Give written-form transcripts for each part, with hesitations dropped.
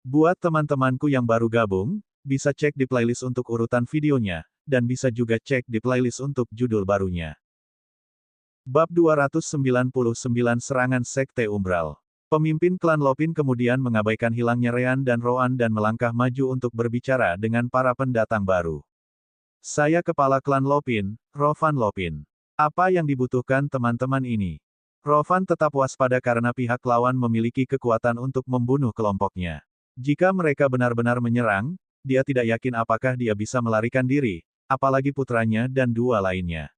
Buat teman-temanku yang baru gabung, bisa cek di playlist untuk urutan videonya, dan bisa juga cek di playlist untuk judul barunya. Bab 299 Serangan Sekte Umbral. Pemimpin klan Lopin kemudian mengabaikan hilangnya Rean dan Roan dan melangkah maju untuk berbicara dengan para pendatang baru. Saya kepala klan Lopin, Rovan Lopin. Apa yang dibutuhkan teman-teman ini? Rovan tetap waspada karena pihak lawan memiliki kekuatan untuk membunuh kelompoknya. Jika mereka benar-benar menyerang, dia tidak yakin apakah dia bisa melarikan diri, apalagi putranya dan dua lainnya.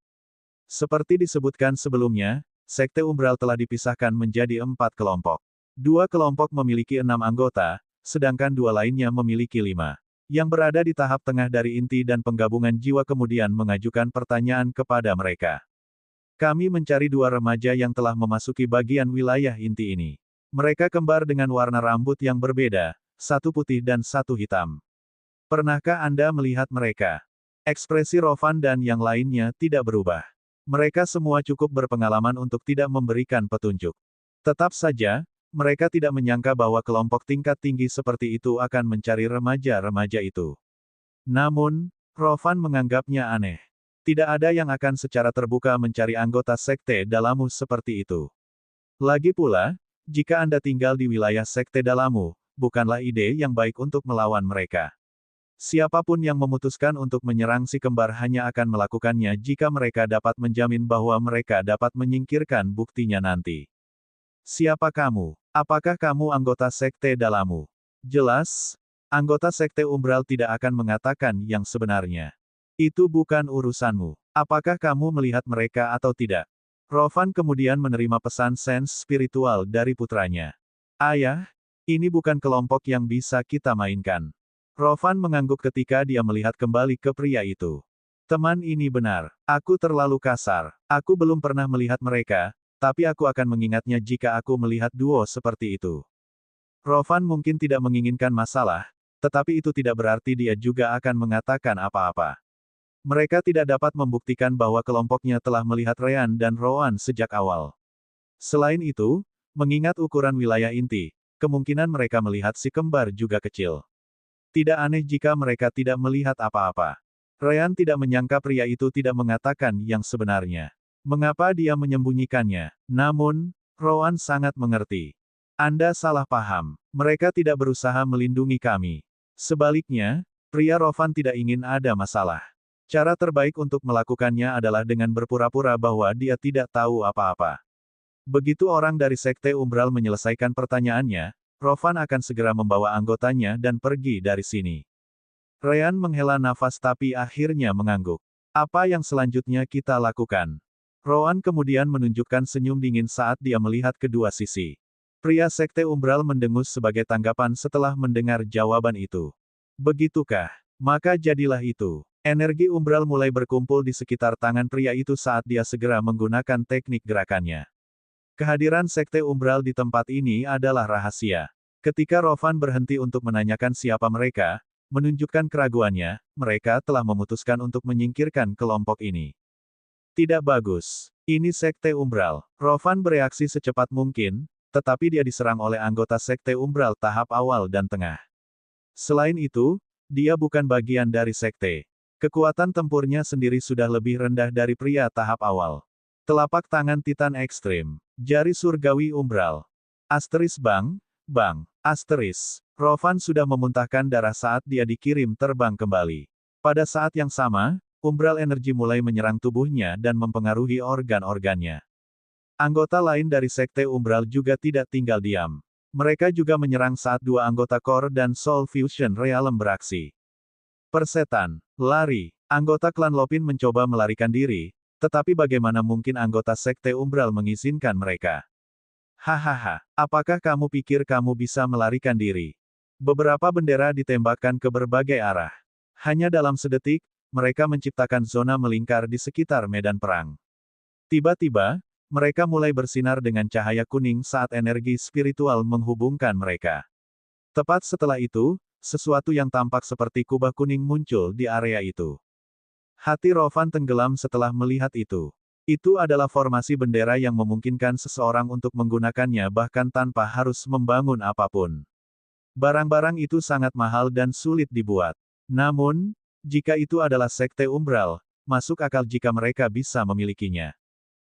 Seperti disebutkan sebelumnya, Sekte Umbral telah dipisahkan menjadi 4 kelompok. 2 kelompok memiliki 6 anggota, sedangkan 2 lainnya memiliki 5. Yang berada di tahap tengah dari inti dan penggabungan jiwa kemudian mengajukan pertanyaan kepada mereka. Kami mencari 2 remaja yang telah memasuki bagian wilayah inti ini. Mereka kembar dengan warna rambut yang berbeda, satu putih dan satu hitam. Pernahkah Anda melihat mereka? Ekspresi Rovan dan yang lainnya tidak berubah. Mereka semua cukup berpengalaman untuk tidak memberikan petunjuk. Tetap saja, mereka tidak menyangka bahwa kelompok tingkat tinggi seperti itu akan mencari remaja-remaja itu. Namun, Rovan menganggapnya aneh. Tidak ada yang akan secara terbuka mencari anggota Sekte Dalamu seperti itu. Lagi pula, jika Anda tinggal di wilayah Sekte Dalamu, bukanlah ide yang baik untuk melawan mereka. Siapapun yang memutuskan untuk menyerang si kembar hanya akan melakukannya jika mereka dapat menjamin bahwa mereka dapat menyingkirkan buktinya nanti. Siapa kamu? Apakah kamu anggota Sekte Dalamu? Jelas, anggota Sekte Umbral tidak akan mengatakan yang sebenarnya. Itu bukan urusanmu. Apakah kamu melihat mereka atau tidak? Rovan kemudian menerima pesan sens spiritual dari putranya. Ayah, ini bukan kelompok yang bisa kita mainkan. Rovan mengangguk ketika dia melihat kembali ke pria itu. Teman ini benar. Aku terlalu kasar. Aku belum pernah melihat mereka, tapi aku akan mengingatnya jika aku melihat duo seperti itu. Rovan mungkin tidak menginginkan masalah, tetapi itu tidak berarti dia juga akan mengatakan apa-apa. Mereka tidak dapat membuktikan bahwa kelompoknya telah melihat Rean dan Roan sejak awal. Selain itu, mengingat ukuran wilayah inti, kemungkinan mereka melihat si kembar juga kecil. Tidak aneh jika mereka tidak melihat apa-apa. Rean tidak menyangka pria itu tidak mengatakan yang sebenarnya. Mengapa dia menyembunyikannya? Namun, Roan sangat mengerti. Anda salah paham. Mereka tidak berusaha melindungi kami. Sebaliknya, pria Rovan tidak ingin ada masalah. Cara terbaik untuk melakukannya adalah dengan berpura-pura bahwa dia tidak tahu apa-apa. Begitu orang dari Sekte Umbral menyelesaikan pertanyaannya, Rovan akan segera membawa anggotanya dan pergi dari sini. Rean menghela nafas tapi akhirnya mengangguk. Apa yang selanjutnya kita lakukan? Roan kemudian menunjukkan senyum dingin saat dia melihat kedua sisi. Pria Sekte Umbral mendengus sebagai tanggapan setelah mendengar jawaban itu. Begitukah? Maka jadilah itu. Energi Umbral mulai berkumpul di sekitar tangan pria itu saat dia segera menggunakan teknik gerakannya. Kehadiran Sekte Umbral di tempat ini adalah rahasia. Ketika Rovan berhenti untuk menanyakan siapa mereka, menunjukkan keraguannya, mereka telah memutuskan untuk menyingkirkan kelompok ini. Tidak bagus. Ini Sekte Umbral. Rovan bereaksi secepat mungkin, tetapi dia diserang oleh anggota Sekte Umbral tahap awal dan tengah. Selain itu, dia bukan bagian dari sekte. Kekuatan tempurnya sendiri sudah lebih rendah dari pria tahap awal. Telapak tangan Titan Ekstrim. Jari Surgawi Umbral. Asteris bang, asteris. Rovan sudah memuntahkan darah saat dia dikirim terbang kembali. Pada saat yang sama, umbral energi mulai menyerang tubuhnya dan mempengaruhi organ-organnya. Anggota lain dari Sekte Umbral juga tidak tinggal diam. Mereka juga menyerang saat dua anggota Core dan Soul Fusion Realm beraksi. Persetan, lari. Anggota klan Lopin mencoba melarikan diri, tetapi bagaimana mungkin anggota Sekte Umbral mengizinkan mereka? Hahaha, apakah kamu pikir kamu bisa melarikan diri? Beberapa bendera ditembakkan ke berbagai arah. Hanya dalam sedetik, mereka menciptakan zona melingkar di sekitar medan perang. Tiba-tiba, mereka mulai bersinar dengan cahaya kuning saat energi spiritual menghubungkan mereka. Tepat setelah itu, sesuatu yang tampak seperti kubah kuning muncul di area itu. Hati Rovan tenggelam setelah melihat itu. Itu adalah formasi bendera yang memungkinkan seseorang untuk menggunakannya bahkan tanpa harus membangun apapun. Barang-barang itu sangat mahal dan sulit dibuat. Namun, jika itu adalah Sekte Umbral, masuk akal jika mereka bisa memilikinya.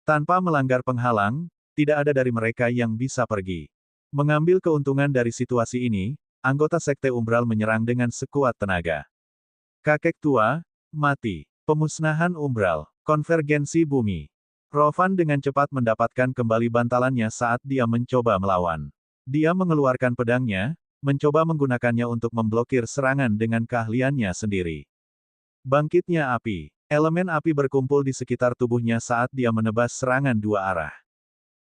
Tanpa melanggar penghalang, tidak ada dari mereka yang bisa pergi. Mengambil keuntungan dari situasi ini, anggota Sekte Umbral menyerang dengan sekuat tenaga. Kakek tua, mati. Pemusnahan Umbral. Konvergensi bumi. Rovan dengan cepat mendapatkan kembali bantalannya saat dia mencoba melawan. Dia mengeluarkan pedangnya, mencoba menggunakannya untuk memblokir serangan dengan keahliannya sendiri. Bangkitnya api. Elemen api berkumpul di sekitar tubuhnya saat dia menebas serangan dua arah.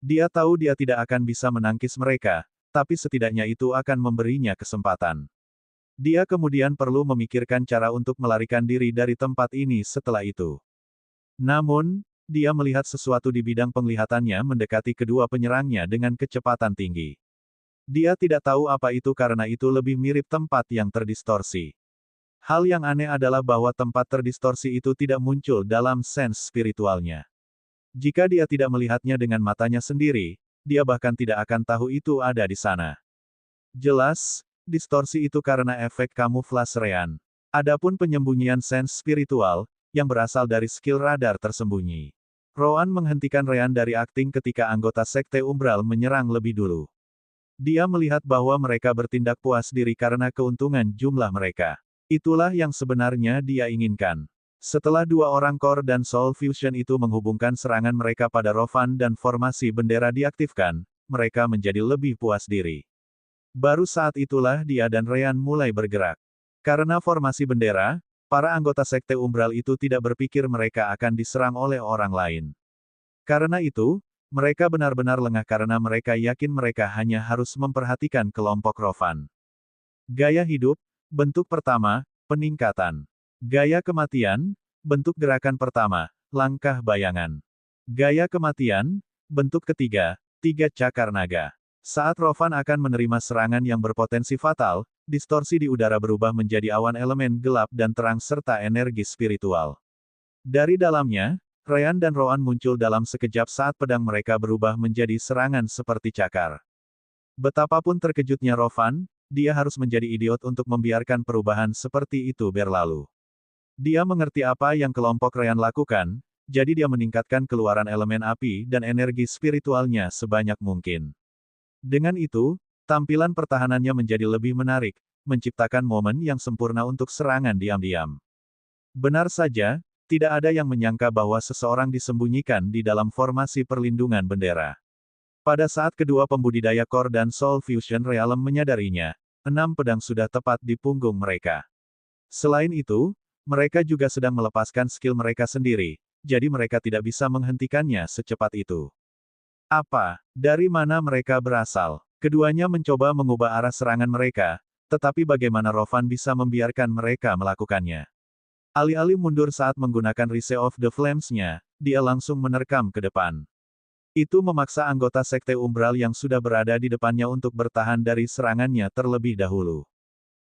Dia tahu dia tidak akan bisa menangkis mereka, tapi setidaknya itu akan memberinya kesempatan. Dia kemudian perlu memikirkan cara untuk melarikan diri dari tempat ini setelah itu. Namun, dia melihat sesuatu di bidang penglihatannya mendekati kedua penyerangnya dengan kecepatan tinggi. Dia tidak tahu apa itu karena itu lebih mirip tempat yang terdistorsi. Hal yang aneh adalah bahwa tempat terdistorsi itu tidak muncul dalam sense spiritualnya. Jika dia tidak melihatnya dengan matanya sendiri, dia bahkan tidak akan tahu itu ada di sana. Jelas, distorsi itu karena efek kamuflase Rean. Adapun penyembunyian sense spiritual, yang berasal dari skill radar tersembunyi. Roan menghentikan Rean dari akting ketika anggota Sekte Umbral menyerang lebih dulu. Dia melihat bahwa mereka bertindak puas diri karena keuntungan jumlah mereka. Itulah yang sebenarnya dia inginkan. Setelah dua orang Core dan Soul Fusion itu menghubungkan serangan mereka pada Rovan dan formasi bendera diaktifkan, mereka menjadi lebih puas diri. Baru saat itulah dia dan Rean mulai bergerak. Karena formasi bendera, para anggota Sekte Umbral itu tidak berpikir mereka akan diserang oleh orang lain. Karena itu, mereka benar-benar lengah karena mereka yakin mereka hanya harus memperhatikan kelompok Rovan. Gaya hidup, bentuk pertama, peningkatan. Gaya kematian, bentuk gerakan pertama, langkah bayangan. Gaya kematian, bentuk ketiga, tiga cakar naga. Saat Rovan akan menerima serangan yang berpotensi fatal, distorsi di udara berubah menjadi awan elemen gelap dan terang serta energi spiritual. Dari dalamnya, Rean dan Roan muncul dalam sekejap saat pedang mereka berubah menjadi serangan seperti cakar. Betapapun terkejutnya Rovan, dia harus menjadi idiot untuk membiarkan perubahan seperti itu berlalu. Dia mengerti apa yang kelompok Rean lakukan, jadi dia meningkatkan keluaran elemen api dan energi spiritualnya sebanyak mungkin. Dengan itu, tampilan pertahanannya menjadi lebih menarik, menciptakan momen yang sempurna untuk serangan diam-diam. Benar saja, tidak ada yang menyangka bahwa seseorang disembunyikan di dalam formasi perlindungan bendera. Pada saat kedua pembudidaya Core dan Soul Fusion Realm menyadarinya, 6 pedang sudah tepat di punggung mereka. Selain itu, mereka juga sedang melepaskan skill mereka sendiri, jadi mereka tidak bisa menghentikannya secepat itu. Apa? Dari mana mereka berasal? Keduanya mencoba mengubah arah serangan mereka, tetapi bagaimana Rovan bisa membiarkan mereka melakukannya? Alih-alih mundur saat menggunakan Rise of the Flames-nya, dia langsung menerkam ke depan. Itu memaksa anggota Sekte Umbral yang sudah berada di depannya untuk bertahan dari serangannya terlebih dahulu.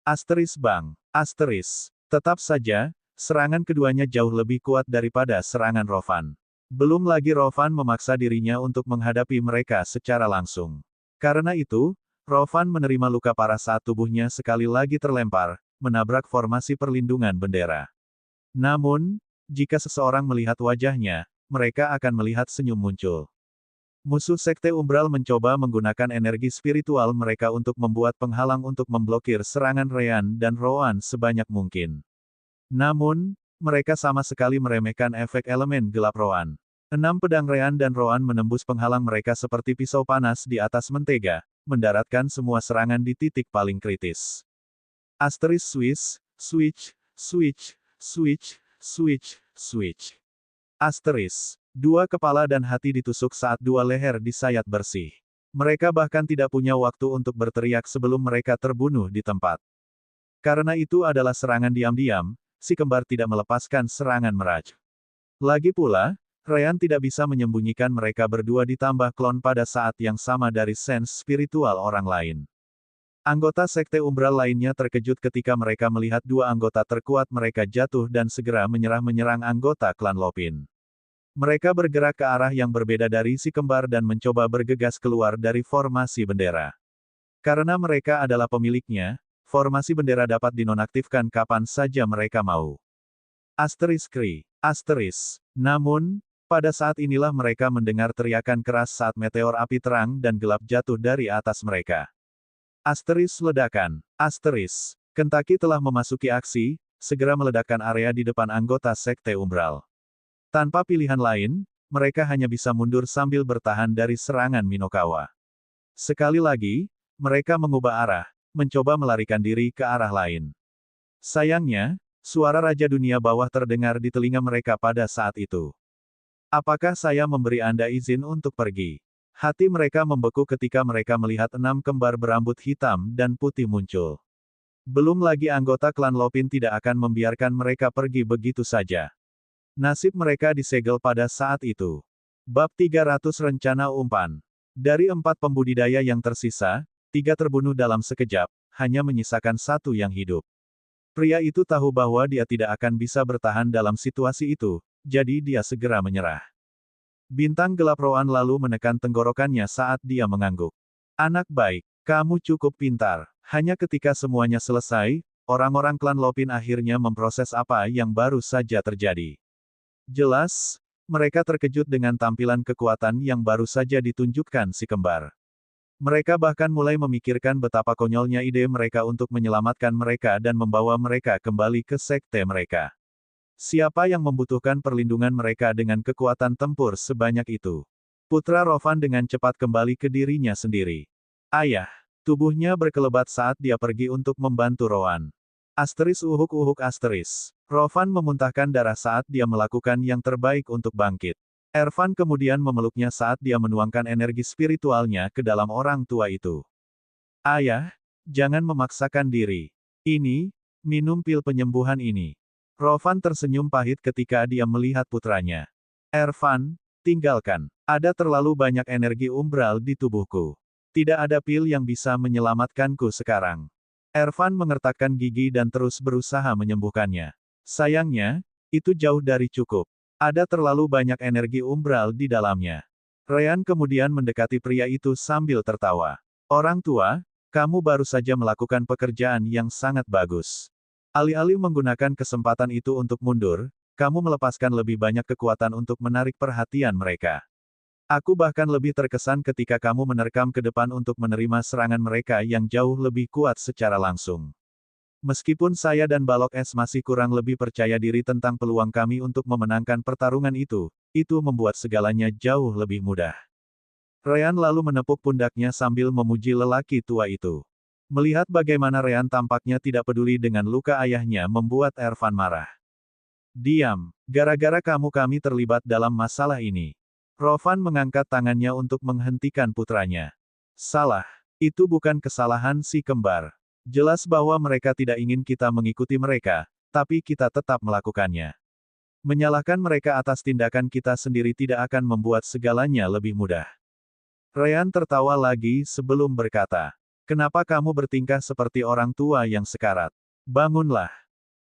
Asteris Bang. Asteris. Tetap saja, serangan keduanya jauh lebih kuat daripada serangan Rovan. Belum lagi Rovan memaksa dirinya untuk menghadapi mereka secara langsung. Karena itu, Rovan menerima luka parah saat tubuhnya sekali lagi terlempar, menabrak formasi perlindungan bendera. Namun, jika seseorang melihat wajahnya, mereka akan melihat senyum muncul. Musuh Sekte Umbral mencoba menggunakan energi spiritual mereka untuk membuat penghalang untuk memblokir serangan Rean dan Roan sebanyak mungkin. Namun, mereka sama sekali meremehkan efek elemen gelap Roan. 6 pedang Rean dan Roan menembus penghalang mereka seperti pisau panas di atas mentega, mendaratkan semua serangan di titik paling kritis. Asteris Switch, Switch, Switch, Switch, Switch, Switch. Asteris. 2 kepala dan hati ditusuk saat 2 leher disayat bersih. Mereka bahkan tidak punya waktu untuk berteriak sebelum mereka terbunuh di tempat. Karena itu adalah serangan diam-diam, si kembar tidak melepaskan serangan meraj. Lagi pula, Rean tidak bisa menyembunyikan mereka berdua ditambah klon pada saat yang sama dari sense spiritual orang lain. Anggota Sekte Umbral lainnya terkejut ketika mereka melihat 2 anggota terkuat mereka jatuh dan segera menyerang anggota klan Lopin. Mereka bergerak ke arah yang berbeda dari si kembar dan mencoba bergegas keluar dari formasi bendera. Karena mereka adalah pemiliknya, formasi bendera dapat dinonaktifkan kapan saja mereka mau. Asteris. Namun, pada saat inilah mereka mendengar teriakan keras saat meteor api terang dan gelap jatuh dari atas mereka. Ledakan. Kentucky telah memasuki aksi, segera meledakkan area di depan anggota Sekte Umbral. Tanpa pilihan lain, mereka hanya bisa mundur sambil bertahan dari serangan Minokawa. Sekali lagi, mereka mengubah arah, mencoba melarikan diri ke arah lain. Sayangnya, suara Raja Dunia Bawah terdengar di telinga mereka pada saat itu. Apakah saya memberi Anda izin untuk pergi? Hati mereka membeku ketika mereka melihat 6 kembar berambut hitam dan putih muncul. Belum lagi anggota klan Lopin tidak akan membiarkan mereka pergi begitu saja. Nasib mereka disegel pada saat itu. Bab 300 Rencana Umpan. Dari 4 pembudidaya yang tersisa, 3 terbunuh dalam sekejap, hanya menyisakan 1 yang hidup. Pria itu tahu bahwa dia tidak akan bisa bertahan dalam situasi itu, jadi dia segera menyerah. Bintang gelap Roan lalu menekan tenggorokannya saat dia mengangguk. Anak baik, kamu cukup pintar. Hanya ketika semuanya selesai, orang-orang klan Lopin akhirnya memproses apa yang baru saja terjadi. Jelas, mereka terkejut dengan tampilan kekuatan yang baru saja ditunjukkan si kembar. Mereka bahkan mulai memikirkan betapa konyolnya ide mereka untuk menyelamatkan mereka dan membawa mereka kembali ke sekte mereka. Siapa yang membutuhkan perlindungan mereka dengan kekuatan tempur sebanyak itu? Putra Rovan dengan cepat kembali ke dirinya sendiri. Ayah, tubuhnya berkelebat saat dia pergi untuk membantu Rowan. Uhuk. Rovan memuntahkan darah saat dia melakukan yang terbaik untuk bangkit. Ervan kemudian memeluknya saat dia menuangkan energi spiritualnya ke dalam orang tua itu. Ayah, jangan memaksakan diri. Minum pil penyembuhan ini. Rovan tersenyum pahit ketika dia melihat putranya. Ervan, tinggalkan. Ada terlalu banyak energi umbral di tubuhku. Tidak ada pil yang bisa menyelamatkanku sekarang. Ervan mengertakkan gigi dan terus berusaha menyembuhkannya. Sayangnya, itu jauh dari cukup. Ada terlalu banyak energi umbral di dalamnya. Ryan kemudian mendekati pria itu sambil tertawa. Orang tua, kamu baru saja melakukan pekerjaan yang sangat bagus. Alih-alih menggunakan kesempatan itu untuk mundur, kamu melepaskan lebih banyak kekuatan untuk menarik perhatian mereka. Aku bahkan lebih terkesan ketika kamu menerkam ke depan untuk menerima serangan mereka yang jauh lebih kuat secara langsung. Meskipun saya dan Balok S masih kurang lebih percaya diri tentang peluang kami untuk memenangkan pertarungan itu membuat segalanya jauh lebih mudah. Ryan lalu menepuk pundaknya sambil memuji lelaki tua itu. Melihat bagaimana Ryan tampaknya tidak peduli dengan luka ayahnya membuat Ervan marah. Diam, gara-gara kamu kami terlibat dalam masalah ini. Rovan mengangkat tangannya untuk menghentikan putranya. Salah, itu bukan kesalahan si kembar. Jelas bahwa mereka tidak ingin kita mengikuti mereka, tapi kita tetap melakukannya. Menyalahkan mereka atas tindakan kita sendiri tidak akan membuat segalanya lebih mudah. Ryan tertawa lagi sebelum berkata, kenapa kamu bertingkah seperti orang tua yang sekarat? Bangunlah.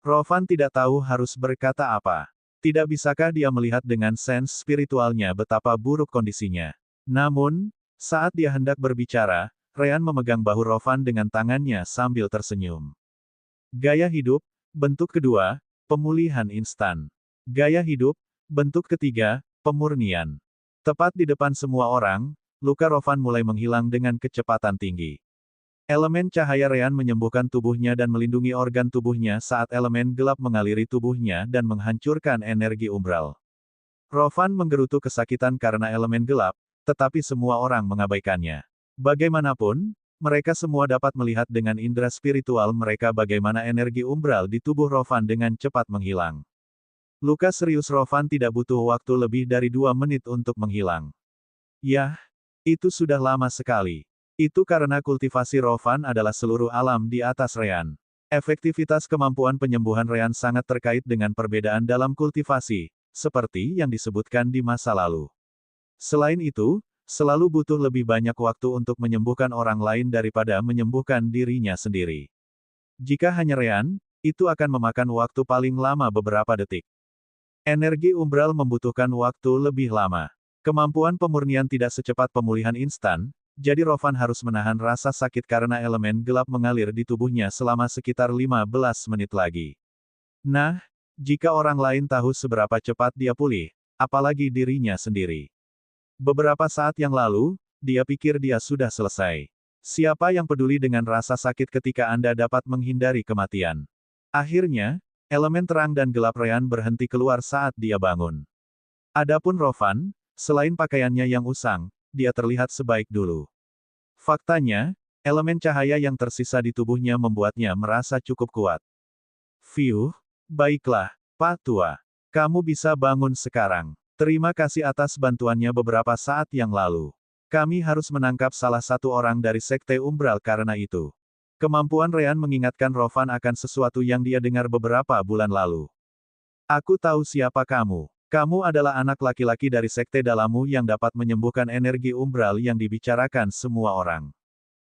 Rovan tidak tahu harus berkata apa. Tidak bisakah dia melihat dengan sense spiritualnya betapa buruk kondisinya? Namun, saat dia hendak berbicara, Ryan memegang bahu Rovan dengan tangannya sambil tersenyum. Gaya hidup, bentuk kedua, pemulihan instan. Gaya hidup, bentuk ketiga, pemurnian. Tepat di depan semua orang, luka Rovan mulai menghilang dengan kecepatan tinggi. Elemen cahaya Ryan menyembuhkan tubuhnya dan melindungi organ tubuhnya saat elemen gelap mengaliri tubuhnya dan menghancurkan energi umbral. Rovan menggerutu kesakitan karena elemen gelap, tetapi semua orang mengabaikannya. Bagaimanapun, mereka semua dapat melihat dengan indera spiritual mereka bagaimana energi umbral di tubuh Rovan dengan cepat menghilang. Luka serius Rovan tidak butuh waktu lebih dari 2 menit untuk menghilang. Yah, itu sudah lama sekali. Itu karena kultivasi Rovan adalah seluruh alam di atas Ryan. Efektivitas kemampuan penyembuhan Ryan sangat terkait dengan perbedaan dalam kultivasi, seperti yang disebutkan di masa lalu. Selain itu, selalu butuh lebih banyak waktu untuk menyembuhkan orang lain daripada menyembuhkan dirinya sendiri. Jika hanya Ryan, itu akan memakan waktu paling lama beberapa detik. Energi umbral membutuhkan waktu lebih lama. Kemampuan pemurnian tidak secepat pemulihan instan, jadi Rovan harus menahan rasa sakit karena elemen gelap mengalir di tubuhnya selama sekitar 15 menit lagi. Nah, jika orang lain tahu seberapa cepat dia pulih, apalagi dirinya sendiri. Beberapa saat yang lalu, dia pikir dia sudah selesai. Siapa yang peduli dengan rasa sakit ketika Anda dapat menghindari kematian? Akhirnya, elemen terang dan gelap Ryan berhenti keluar saat dia bangun. Adapun Rovan, selain pakaiannya yang usang, dia terlihat sebaik dulu. Faktanya, elemen cahaya yang tersisa di tubuhnya membuatnya merasa cukup kuat. Fiuh, baiklah, Pak Tua. Kamu bisa bangun sekarang. Terima kasih atas bantuannya beberapa saat yang lalu. Kami harus menangkap salah satu orang dari Sekte Umbral karena itu. Kemampuan Ryan mengingatkan Rovan akan sesuatu yang dia dengar beberapa bulan lalu. Aku tahu siapa kamu. Kamu adalah anak laki-laki dari Sekte Dalammu yang dapat menyembuhkan energi umbral yang dibicarakan semua orang.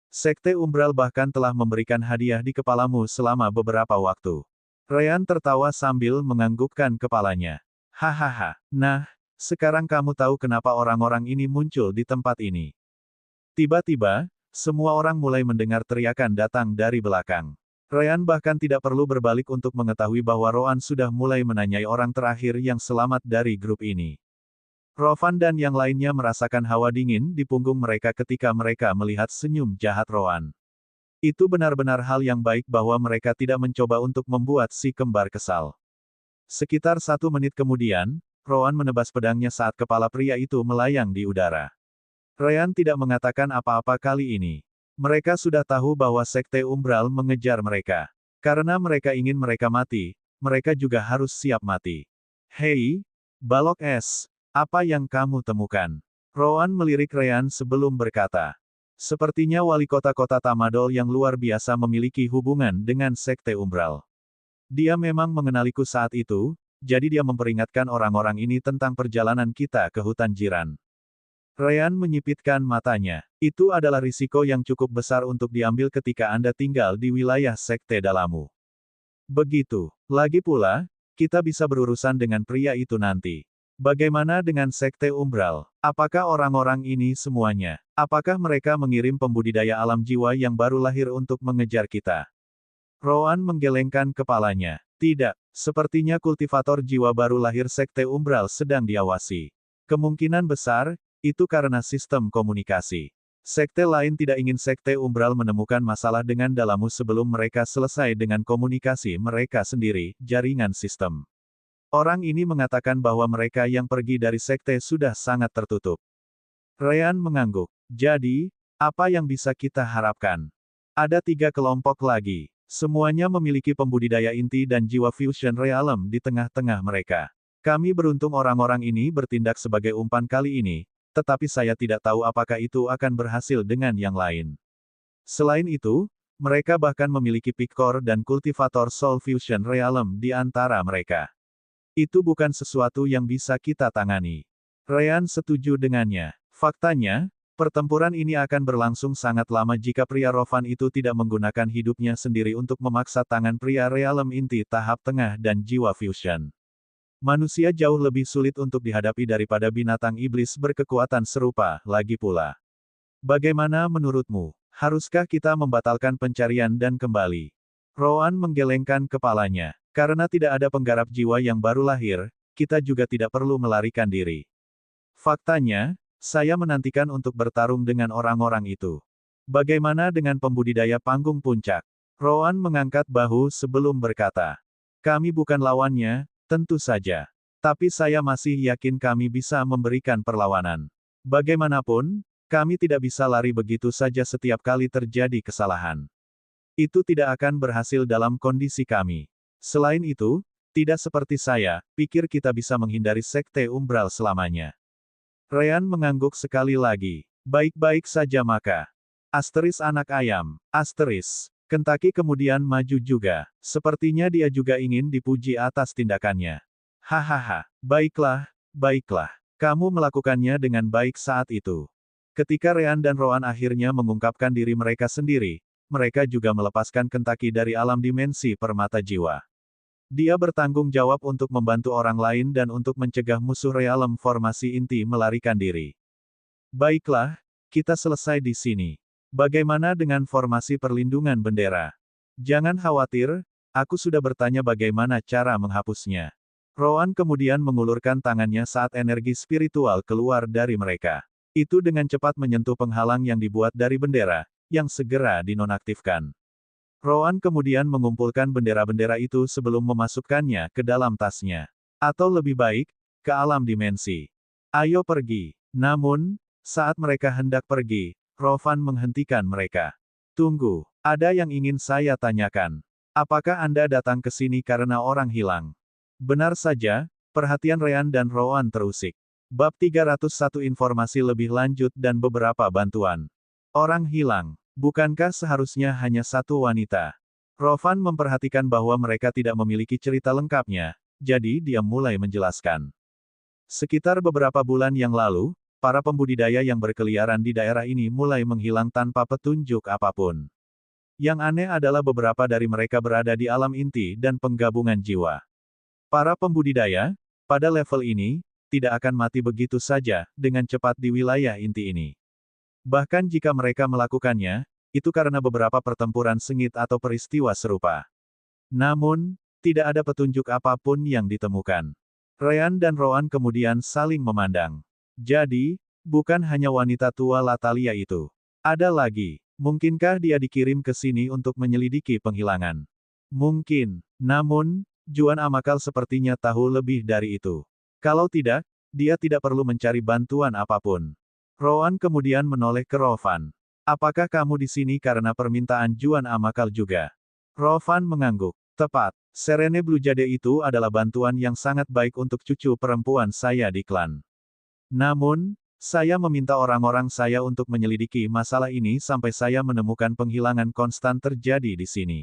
Sekte Umbral bahkan telah memberikan hadiah di kepalamu selama beberapa waktu. Ryan tertawa sambil menganggukkan kepalanya. Hahaha. Nah, sekarang kamu tahu kenapa orang-orang ini muncul di tempat ini. Tiba-tiba, semua orang mulai mendengar teriakan datang dari belakang. Ryan bahkan tidak perlu berbalik untuk mengetahui bahwa Roan sudah mulai menanyai orang terakhir yang selamat dari grup ini. Rovan dan yang lainnya merasakan hawa dingin di punggung mereka ketika mereka melihat senyum jahat Roan. Itu benar-benar hal yang baik bahwa mereka tidak mencoba untuk membuat si kembar kesal. Sekitar 1 menit kemudian, Roan menebas pedangnya saat kepala pria itu melayang di udara. Ryan tidak mengatakan apa-apa kali ini. Mereka sudah tahu bahwa Sekte Umbral mengejar mereka. Karena mereka ingin mereka mati, mereka juga harus siap mati. Hei, balok es, apa yang kamu temukan? Roan melirik Ryan sebelum berkata. Sepertinya wali kota-kota Tamadol yang luar biasa memiliki hubungan dengan Sekte Umbral. Dia memang mengenaliku saat itu, jadi dia memperingatkan orang-orang ini tentang perjalanan kita ke hutan jiran. Ryan menyipitkan matanya. Itu adalah risiko yang cukup besar untuk diambil ketika Anda tinggal di wilayah Sekte Dalammu. Begitu. Lagi pula, kita bisa berurusan dengan pria itu nanti. Bagaimana dengan Sekte Umbral? Apakah orang-orang ini semuanya? Apakah mereka mengirim pembudidaya alam jiwa yang baru lahir untuk mengejar kita? Roan menggelengkan kepalanya. Tidak, sepertinya kultivator jiwa baru lahir Sekte Umbral sedang diawasi. Kemungkinan besar, itu karena sistem komunikasi. Sekte lain tidak ingin Sekte Umbral menemukan masalah dengan Dalammu sebelum mereka selesai dengan komunikasi mereka sendiri, jaringan sistem. Orang ini mengatakan bahwa mereka yang pergi dari sekte sudah sangat tertutup. Ryan mengangguk. Jadi, apa yang bisa kita harapkan? Ada 3 kelompok lagi. Semuanya memiliki pembudidaya inti dan jiwa fusion realm di tengah-tengah mereka. Kami beruntung orang-orang ini bertindak sebagai umpan kali ini, tetapi saya tidak tahu apakah itu akan berhasil dengan yang lain. Selain itu, mereka bahkan memiliki Picor dan kultivator Soul Fusion Realm di antara mereka. Itu bukan sesuatu yang bisa kita tangani. Ryan setuju dengannya. Faktanya, pertempuran ini akan berlangsung sangat lama jika pria Rovan itu tidak menggunakan hidupnya sendiri untuk memaksa tangan pria Realm inti tahap tengah dan jiwa fusion. Manusia jauh lebih sulit untuk dihadapi daripada binatang iblis berkekuatan serupa, lagi pula. Bagaimana menurutmu? Haruskah kita membatalkan pencarian dan kembali? Roan menggelengkan kepalanya. Karena tidak ada penggarap jiwa yang baru lahir, kita juga tidak perlu melarikan diri. Faktanya, saya menantikan untuk bertarung dengan orang-orang itu. Bagaimana dengan pembudidaya panggung puncak? Roan mengangkat bahu sebelum berkata. Kami bukan lawannya, tentu saja. Tapi saya masih yakin kami bisa memberikan perlawanan. Bagaimanapun, kami tidak bisa lari begitu saja setiap kali terjadi kesalahan. Itu tidak akan berhasil dalam kondisi kami. Selain itu, tidak seperti saya, pikir kita bisa menghindari Sekte Umbral selamanya. Ryan mengangguk sekali lagi. Baik-baik saja maka. Asteris anak ayam. Asteris. Kentucky kemudian maju juga. Sepertinya dia juga ingin dipuji atas tindakannya. Hahaha. Baiklah, baiklah. Kamu melakukannya dengan baik saat itu. Ketika Ryan dan Roan akhirnya mengungkapkan diri mereka sendiri, mereka juga melepaskan Kentucky dari alam dimensi permata jiwa. Dia bertanggung jawab untuk membantu orang lain dan untuk mencegah musuh realem formasi inti melarikan diri. Baiklah, Kita selesai di sini. Bagaimana dengan formasi perlindungan bendera? Jangan khawatir, aku sudah bertanya bagaimana cara menghapusnya. Rowan kemudian mengulurkan tangannya saat energi spiritual keluar dari mereka. Itu dengan cepat menyentuh penghalang yang dibuat dari bendera, yang segera dinonaktifkan. Rowan kemudian mengumpulkan bendera-bendera itu sebelum memasukkannya ke dalam tasnya. Atau lebih baik, ke alam dimensi. Ayo pergi. Namun, saat mereka hendak pergi, Rowan menghentikan mereka. Tunggu, ada yang ingin saya tanyakan. Apakah Anda datang ke sini karena orang hilang? Benar saja, perhatian Ryan dan Rowan terusik. Bab 301 informasi lebih lanjut dan beberapa bantuan. Orang hilang. Bukankah seharusnya hanya satu wanita? Rowan memperhatikan bahwa mereka tidak memiliki cerita lengkapnya, jadi dia mulai menjelaskan. Sekitar beberapa bulan yang lalu, para pembudidaya yang berkeliaran di daerah ini mulai menghilang tanpa petunjuk apapun. Yang aneh adalah beberapa dari mereka berada di alam inti dan penggabungan jiwa. Para pembudidaya, pada level ini, tidak akan mati begitu saja, dengan cepat di wilayah inti ini. Bahkan jika mereka melakukannya, itu karena beberapa pertempuran sengit atau peristiwa serupa. Namun, tidak ada petunjuk apapun yang ditemukan. Ryan dan Rowan kemudian saling memandang. Jadi, bukan hanya wanita tua Latalia itu. Ada lagi. Mungkinkah dia dikirim ke sini untuk menyelidiki penghilangan? Mungkin. Namun, Juan Amakal sepertinya tahu lebih dari itu. Kalau tidak, dia tidak perlu mencari bantuan apapun. Rowan kemudian menoleh ke Rowan. Apakah kamu di sini karena permintaan Juan Amakal juga? Rowan mengangguk. Tepat. Serene Blue Jade itu adalah bantuan yang sangat baik untuk cucu perempuan saya di klan. Namun, saya meminta orang-orang saya untuk menyelidiki masalah ini sampai saya menemukan penghilangan konstan terjadi di sini.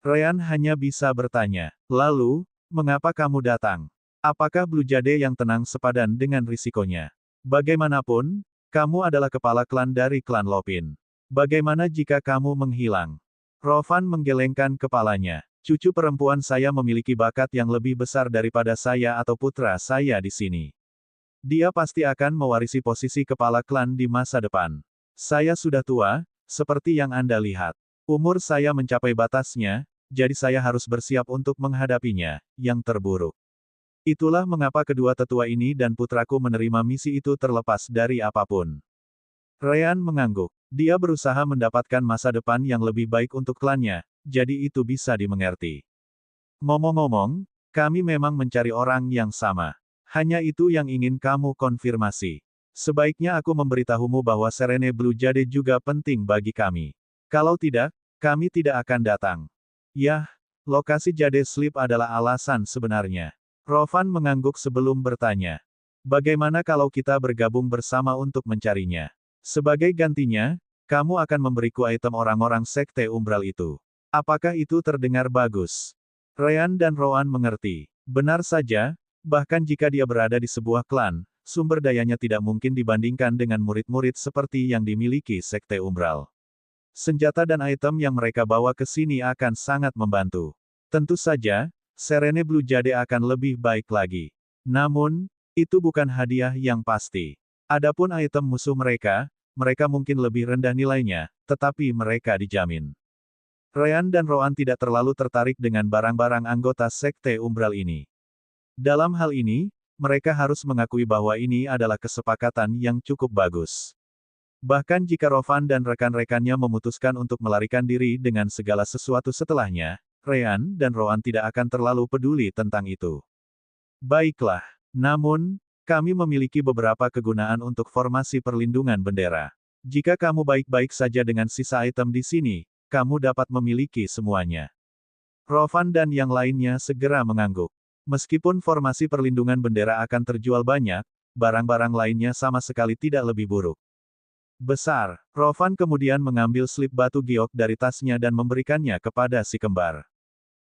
Ryan hanya bisa bertanya, lalu, mengapa kamu datang? Apakah Blue Jade yang tenang sepadan dengan risikonya? Bagaimanapun, kamu adalah kepala klan dari klan Lopin. Bagaimana jika kamu menghilang? Rowan menggelengkan kepalanya. Cucu perempuan saya memiliki bakat yang lebih besar daripada saya atau putra saya di sini. Dia pasti akan mewarisi posisi kepala klan di masa depan. Saya sudah tua, seperti yang Anda lihat. Umur saya mencapai batasnya, jadi saya harus bersiap untuk menghadapinya, yang terburuk. Itulah mengapa kedua tetua ini dan putraku menerima misi itu terlepas dari apapun. Ryan mengangguk. Dia berusaha mendapatkan masa depan yang lebih baik untuk klannya, jadi itu bisa dimengerti. Ngomong-ngomong, kami memang mencari orang yang sama. Hanya itu yang ingin kamu konfirmasi. Sebaiknya aku memberitahumu bahwa Serene Blue Jade juga penting bagi kami. Kalau tidak, kami tidak akan datang. Yah, lokasi Jade Sleep adalah alasan sebenarnya. Rowan mengangguk sebelum bertanya. Bagaimana kalau kita bergabung bersama untuk mencarinya? Sebagai gantinya, kamu akan memberiku item orang-orang sekte umbral itu. Apakah itu terdengar bagus? Ryan dan Rowan mengerti. Benar saja, bahkan jika dia berada di sebuah klan, sumber dayanya tidak mungkin dibandingkan dengan murid-murid seperti yang dimiliki sekte umbral. Senjata dan item yang mereka bawa ke sini akan sangat membantu. Tentu saja, Serene Blue Jade akan lebih baik lagi. Namun, itu bukan hadiah yang pasti. Adapun item musuh mereka mungkin lebih rendah nilainya, tetapi mereka dijamin. Ryan dan Rowan tidak terlalu tertarik dengan barang-barang anggota sekte umbral ini. Dalam hal ini, mereka harus mengakui bahwa ini adalah kesepakatan yang cukup bagus. Bahkan jika Rowan dan rekan-rekannya memutuskan untuk melarikan diri dengan segala sesuatu setelahnya, Ryan dan Rowan tidak akan terlalu peduli tentang itu. Baiklah. Namun, kami memiliki beberapa kegunaan untuk formasi perlindungan bendera. Jika kamu baik-baik saja dengan sisa item di sini, kamu dapat memiliki semuanya. Rowan dan yang lainnya segera mengangguk. Meskipun formasi perlindungan bendera akan terjual banyak, barang-barang lainnya sama sekali tidak lebih buruk. Besar. Rowan kemudian mengambil slip batu giok dari tasnya dan memberikannya kepada si kembar.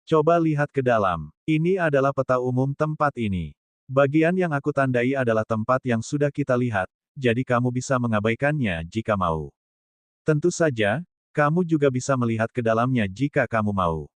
Coba lihat ke dalam. Ini adalah peta umum tempat ini. Bagian yang aku tandai adalah tempat yang sudah kita lihat, jadi kamu bisa mengabaikannya jika mau. Tentu saja, kamu juga bisa melihat ke dalamnya jika kamu mau.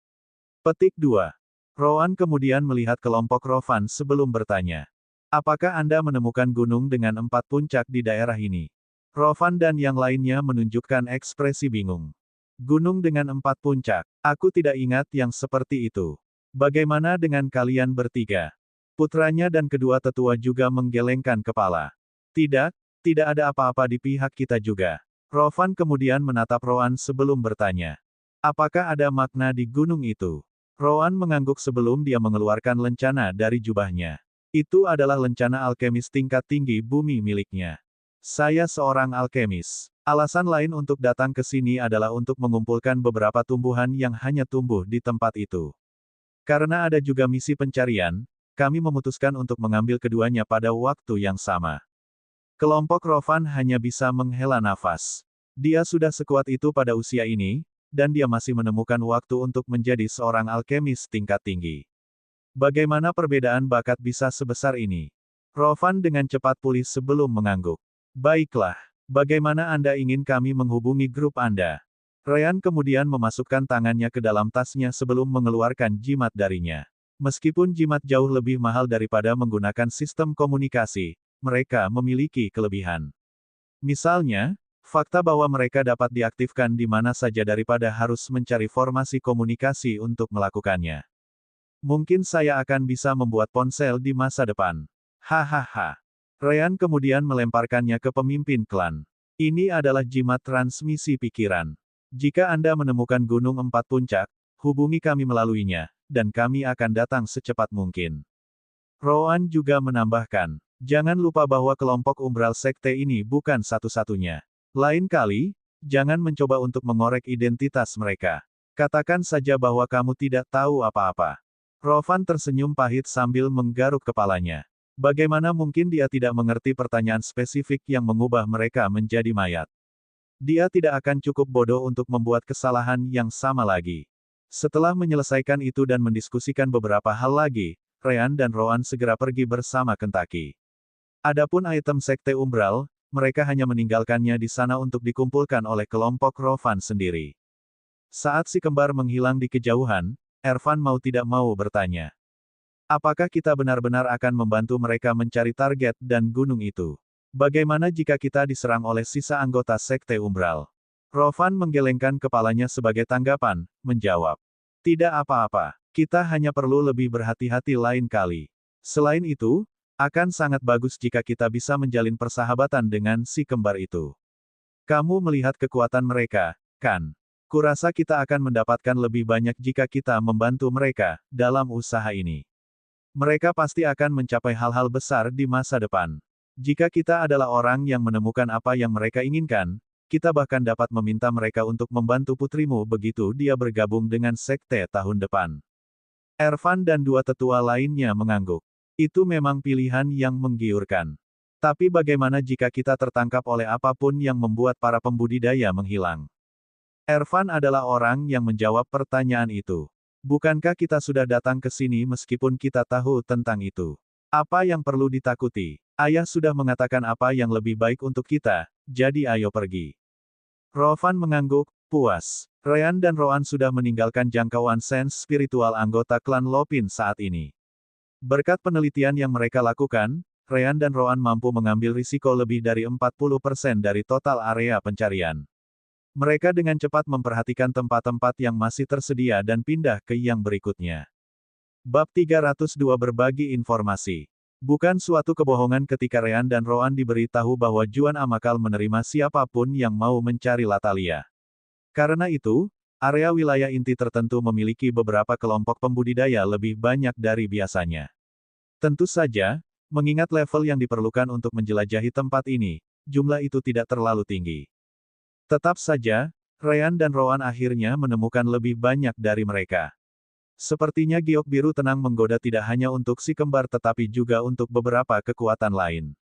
Petik 2. Rowan kemudian melihat kelompok Rowan sebelum bertanya. Apakah Anda menemukan gunung dengan 4 puncak di daerah ini? Rovan dan yang lainnya menunjukkan ekspresi bingung. Gunung dengan 4 puncak. Aku tidak ingat yang seperti itu. Bagaimana dengan kalian bertiga? Putranya dan kedua tetua juga menggelengkan kepala. Tidak, tidak ada apa-apa di pihak kita juga. Rovan kemudian menatap Roan sebelum bertanya. Apakah ada makna di gunung itu? Roan mengangguk sebelum dia mengeluarkan lencana dari jubahnya. Itu adalah lencana alkemis tingkat tinggi bumi miliknya. Saya seorang alkemis. Alasan lain untuk datang ke sini adalah untuk mengumpulkan beberapa tumbuhan yang hanya tumbuh di tempat itu. Karena ada juga misi pencarian, kami memutuskan untuk mengambil keduanya pada waktu yang sama. Kelompok Rovan hanya bisa menghela nafas. Dia sudah sekuat itu pada usia ini, dan dia masih menemukan waktu untuk menjadi seorang alkemis tingkat tinggi. Bagaimana perbedaan bakat bisa sebesar ini? Rovan dengan cepat pulih sebelum mengangguk. Baiklah, bagaimana Anda ingin kami menghubungi grup Anda? Ryan kemudian memasukkan tangannya ke dalam tasnya sebelum mengeluarkan jimat darinya. Meskipun jimat jauh lebih mahal daripada menggunakan sistem komunikasi, mereka memiliki kelebihan. Misalnya, fakta bahwa mereka dapat diaktifkan di mana saja daripada harus mencari formasi komunikasi untuk melakukannya. Mungkin saya akan bisa membuat ponsel di masa depan. Hahaha. Ryan kemudian melemparkannya ke pemimpin klan. Ini adalah jimat transmisi pikiran. Jika Anda menemukan Gunung 4 Puncak, hubungi kami melaluinya, dan kami akan datang secepat mungkin. Roan juga menambahkan, jangan lupa bahwa kelompok umbral sekte ini bukan satu-satunya. Lain kali, jangan mencoba untuk mengorek identitas mereka. Katakan saja bahwa kamu tidak tahu apa-apa. Rovan tersenyum pahit sambil menggaruk kepalanya. Bagaimana mungkin dia tidak mengerti pertanyaan spesifik yang mengubah mereka menjadi mayat? Dia tidak akan cukup bodoh untuk membuat kesalahan yang sama lagi. Setelah menyelesaikan itu dan mendiskusikan beberapa hal lagi, Ryan dan Roan segera pergi bersama Kentucky. Adapun item Sekte Umbral, mereka hanya meninggalkannya di sana untuk dikumpulkan oleh kelompok Rovan sendiri. Saat si kembar menghilang di kejauhan, Ervan mau tidak mau bertanya. Apakah kita benar-benar akan membantu mereka mencari target dan gunung itu? Bagaimana jika kita diserang oleh sisa anggota Sekte Umbral? Rovan menggelengkan kepalanya sebagai tanggapan, menjawab. Tidak apa-apa, kita hanya perlu lebih berhati-hati lain kali. Selain itu, akan sangat bagus jika kita bisa menjalin persahabatan dengan si kembar itu. Kamu melihat kekuatan mereka, kan? Kurasa kita akan mendapatkan lebih banyak jika kita membantu mereka dalam usaha ini. Mereka pasti akan mencapai hal-hal besar di masa depan. Jika kita adalah orang yang menemukan apa yang mereka inginkan, kita bahkan dapat meminta mereka untuk membantu putrimu begitu dia bergabung dengan sekte tahun depan. Ervan dan dua tetua lainnya mengangguk. Itu memang pilihan yang menggiurkan. Tapi bagaimana jika kita tertangkap oleh apapun yang membuat para pembudidaya menghilang? Ervan adalah orang yang menjawab pertanyaan itu. Bukankah kita sudah datang ke sini meskipun kita tahu tentang itu? Apa yang perlu ditakuti? Ayah sudah mengatakan apa yang lebih baik untuk kita, jadi ayo pergi. Rovan mengangguk, puas. Ryan dan Roan sudah meninggalkan jangkauan sens spiritual anggota klan Lopin saat ini. Berkat penelitian yang mereka lakukan, Ryan dan Roan mampu mengambil risiko lebih dari 40% dari total area pencarian. Mereka dengan cepat memperhatikan tempat-tempat yang masih tersedia dan pindah ke yang berikutnya. Bab 302 Berbagi Informasi. Bukan suatu kebohongan ketika Ryan dan Roan diberitahu bahwa Juan Amakal menerima siapapun yang mau mencari Latalia. Karena itu, area wilayah inti tertentu memiliki beberapa kelompok pembudidaya lebih banyak dari biasanya. Tentu saja, mengingat level yang diperlukan untuk menjelajahi tempat ini, jumlah itu tidak terlalu tinggi. Tetap saja, Ryan dan Roan akhirnya menemukan lebih banyak dari mereka. Sepertinya giok biru tenang menggoda tidak hanya untuk si kembar tetapi juga untuk beberapa kekuatan lain.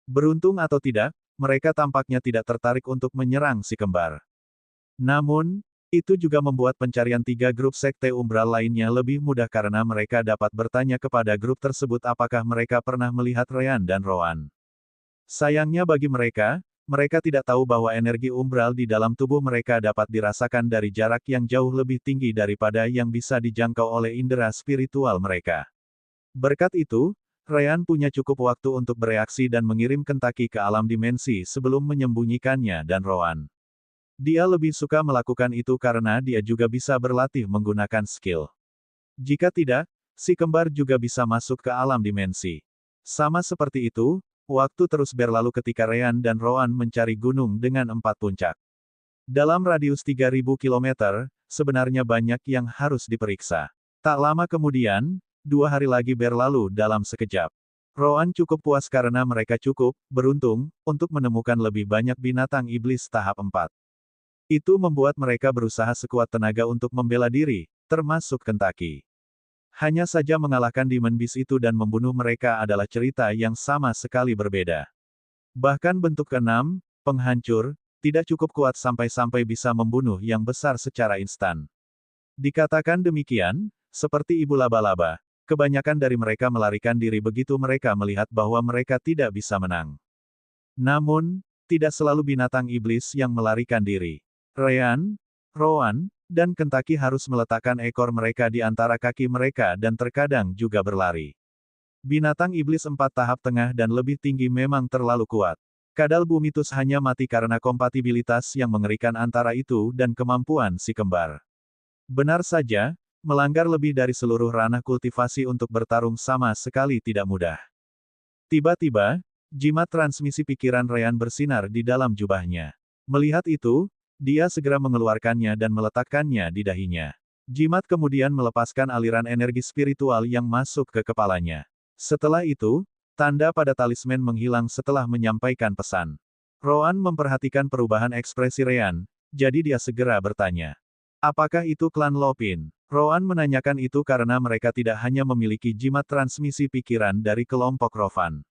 Beruntung atau tidak, mereka tampaknya tidak tertarik untuk menyerang si kembar. Namun, itu juga membuat pencarian 3 grup sekte umbral lainnya lebih mudah karena mereka dapat bertanya kepada grup tersebut apakah mereka pernah melihat Ryan dan Roan. Sayangnya bagi mereka, mereka tidak tahu bahwa energi umbral di dalam tubuh mereka dapat dirasakan dari jarak yang jauh lebih tinggi daripada yang bisa dijangkau oleh indera spiritual mereka. Berkat itu, Ryan punya cukup waktu untuk bereaksi dan mengirim Kentucky ke alam dimensi sebelum menyembunyikannya dan Rowan. Dia lebih suka melakukan itu karena dia juga bisa berlatih menggunakan skill. Jika tidak, si kembar juga bisa masuk ke alam dimensi. Sama seperti itu, waktu terus berlalu ketika Ryan dan Rowan mencari gunung dengan 4 puncak. Dalam radius 3.000 km, sebenarnya banyak yang harus diperiksa. Tak lama kemudian, 2 hari lagi berlalu dalam sekejap. Rowan cukup puas karena mereka cukup beruntung untuk menemukan lebih banyak binatang iblis tahap 4. Itu membuat mereka berusaha sekuat tenaga untuk membela diri, termasuk Kentucky. Hanya saja mengalahkan Demon Beast itu dan membunuh mereka adalah cerita yang sama sekali berbeda. Bahkan bentuk keenam, penghancur, tidak cukup kuat sampai-sampai bisa membunuh yang besar secara instan. Dikatakan demikian, seperti ibu laba-laba, kebanyakan dari mereka melarikan diri begitu mereka melihat bahwa mereka tidak bisa menang. Namun, tidak selalu binatang iblis yang melarikan diri. Ryan, Rowan, dan Kentucky harus meletakkan ekor mereka di antara kaki mereka dan terkadang juga berlari. Binatang iblis 4 tahap tengah dan lebih tinggi memang terlalu kuat. Kadal Bumitus hanya mati karena kompatibilitas yang mengerikan antara itu dan kemampuan si kembar. Benar saja, melanggar lebih dari seluruh ranah kultivasi untuk bertarung sama sekali tidak mudah. Tiba-tiba, jimat transmisi pikiran Ryan bersinar di dalam jubahnya. Melihat itu, dia segera mengeluarkannya dan meletakkannya di dahinya. Jimat kemudian melepaskan aliran energi spiritual yang masuk ke kepalanya. Setelah itu, tanda pada talisman menghilang setelah menyampaikan pesan. Rowan memperhatikan perubahan ekspresi Ryan, jadi dia segera bertanya. Apakah itu klan Lopin? Rowan menanyakan itu karena mereka tidak hanya memiliki jimat transmisi pikiran dari kelompok Rovan.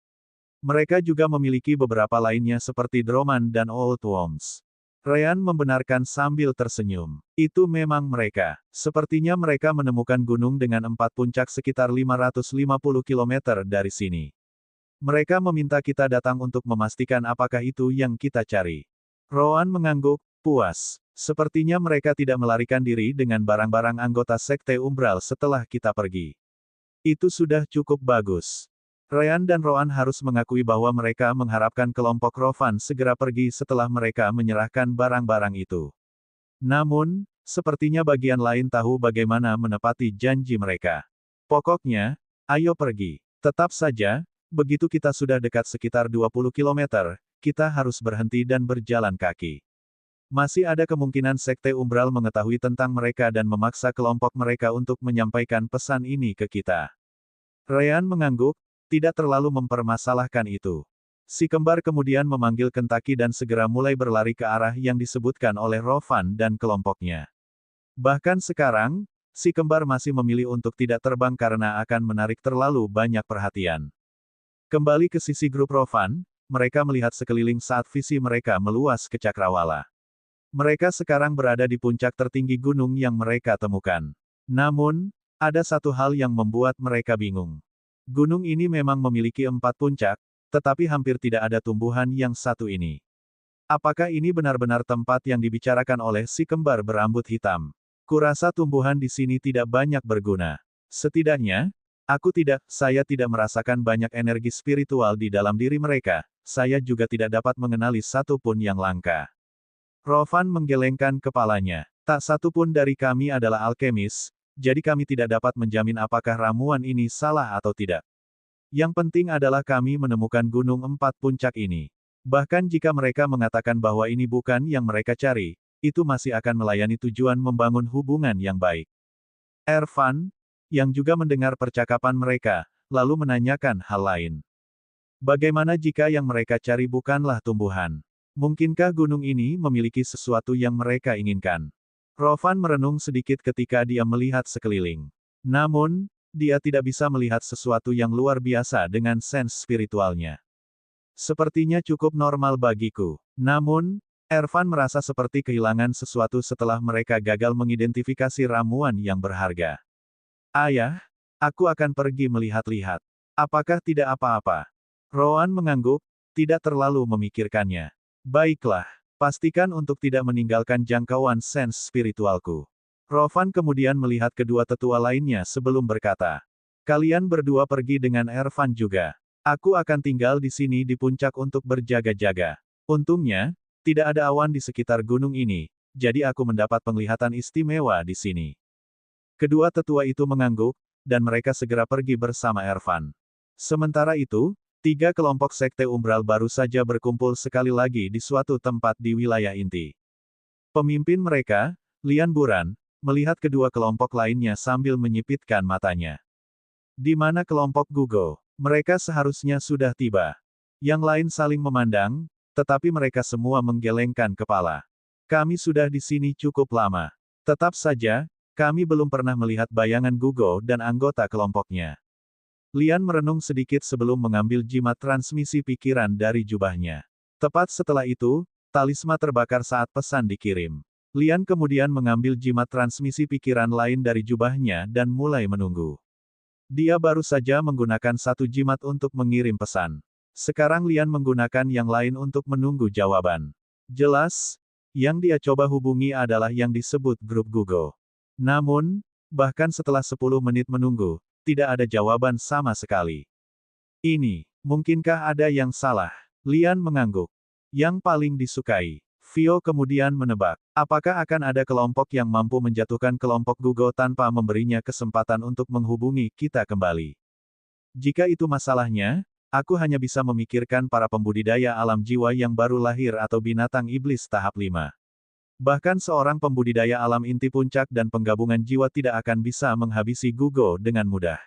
Mereka juga memiliki beberapa lainnya seperti Droman dan Old Worms. Ryan membenarkan sambil tersenyum. Itu memang mereka. Sepertinya mereka menemukan gunung dengan 4 puncak sekitar 550 km dari sini. Mereka meminta kita datang untuk memastikan apakah itu yang kita cari. Rowan mengangguk, puas. Sepertinya mereka tidak melarikan diri dengan barang-barang anggota Sekte Umbral setelah kita pergi. Itu sudah cukup bagus. Ryan dan Rowan harus mengakui bahwa mereka mengharapkan kelompok Rovan segera pergi setelah mereka menyerahkan barang-barang itu. Namun, sepertinya bagian lain tahu bagaimana menepati janji mereka. Pokoknya, ayo pergi. Tetap saja, begitu kita sudah dekat sekitar 20 km, kita harus berhenti dan berjalan kaki. Masih ada kemungkinan Sekte Umbral mengetahui tentang mereka dan memaksa kelompok mereka untuk menyampaikan pesan ini ke kita. Ryan mengangguk, tidak terlalu mempermasalahkan itu. Si kembar kemudian memanggil Kentucky dan segera mulai berlari ke arah yang disebutkan oleh Rovan dan kelompoknya. Bahkan sekarang, si kembar masih memilih untuk tidak terbang karena akan menarik terlalu banyak perhatian. Kembali ke sisi grup Rovan, mereka melihat sekeliling saat visi mereka meluas ke cakrawala. Mereka sekarang berada di puncak tertinggi gunung yang mereka temukan. Namun, ada satu hal yang membuat mereka bingung. Gunung ini memang memiliki 4 puncak, tetapi hampir tidak ada tumbuhan yang satu ini. Apakah ini benar-benar tempat yang dibicarakan oleh si kembar berambut hitam? Kurasa tumbuhan di sini tidak banyak berguna. Setidaknya, saya tidak merasakan banyak energi spiritual di dalam diri mereka, saya juga tidak dapat mengenali satu pun yang langka. Rovan menggelengkan kepalanya. Tak satu pun dari kami adalah alkemis, jadi kami tidak dapat menjamin apakah ramuan ini salah atau tidak. Yang penting adalah kami menemukan gunung 4 puncak ini. Bahkan jika mereka mengatakan bahwa ini bukan yang mereka cari, itu masih akan melayani tujuan membangun hubungan yang baik. Ervan, yang juga mendengar percakapan mereka, lalu menanyakan hal lain. Bagaimana jika yang mereka cari bukanlah tumbuhan? Mungkinkah gunung ini memiliki sesuatu yang mereka inginkan? Rovan merenung sedikit ketika dia melihat sekeliling. Namun, dia tidak bisa melihat sesuatu yang luar biasa dengan sense spiritualnya. Sepertinya cukup normal bagiku. Namun, Ervan merasa seperti kehilangan sesuatu setelah mereka gagal mengidentifikasi ramuan yang berharga. Ayah, aku akan pergi melihat-lihat. Apakah tidak apa-apa? Rowan mengangguk, tidak terlalu memikirkannya. Baiklah, pastikan untuk tidak meninggalkan jangkauan sense spiritualku. Rovan kemudian melihat kedua tetua lainnya sebelum berkata. Kalian berdua pergi dengan Ervan juga. Aku akan tinggal di sini di puncak untuk berjaga-jaga. Untungnya, tidak ada awan di sekitar gunung ini, jadi aku mendapat penglihatan istimewa di sini. Kedua tetua itu mengangguk, dan mereka segera pergi bersama Ervan. Sementara itu, 3 kelompok sekte umbral baru saja berkumpul sekali lagi di suatu tempat di wilayah inti. Pemimpin mereka, Lian Buran, melihat kedua kelompok lainnya sambil menyipitkan matanya. Di mana kelompok Gugo? Mereka seharusnya sudah tiba. Yang lain saling memandang, tetapi mereka semua menggelengkan kepala. Kami sudah di sini cukup lama. Tetap saja, kami belum pernah melihat bayangan Gugo dan anggota kelompoknya. Lian merenung sedikit sebelum mengambil jimat transmisi pikiran dari jubahnya. Tepat setelah itu, talisman terbakar saat pesan dikirim. Lian kemudian mengambil jimat transmisi pikiran lain dari jubahnya dan mulai menunggu. Dia baru saja menggunakan satu jimat untuk mengirim pesan. Sekarang Lian menggunakan yang lain untuk menunggu jawaban. Jelas, yang dia coba hubungi adalah yang disebut grup Gugo. Namun, bahkan setelah 10 menit menunggu, tidak ada jawaban sama sekali. Ini, mungkinkah ada yang salah? Lian mengangguk. Yang paling disukai. Vio kemudian menebak, apakah akan ada kelompok yang mampu menjatuhkan kelompok Gugo tanpa memberinya kesempatan untuk menghubungi kita kembali. Jika itu masalahnya, aku hanya bisa memikirkan para pembudidaya alam jiwa yang baru lahir atau binatang iblis tahap 5. Bahkan seorang pembudidaya alam inti puncak dan penggabungan jiwa tidak akan bisa menghabisi Gugo dengan mudah.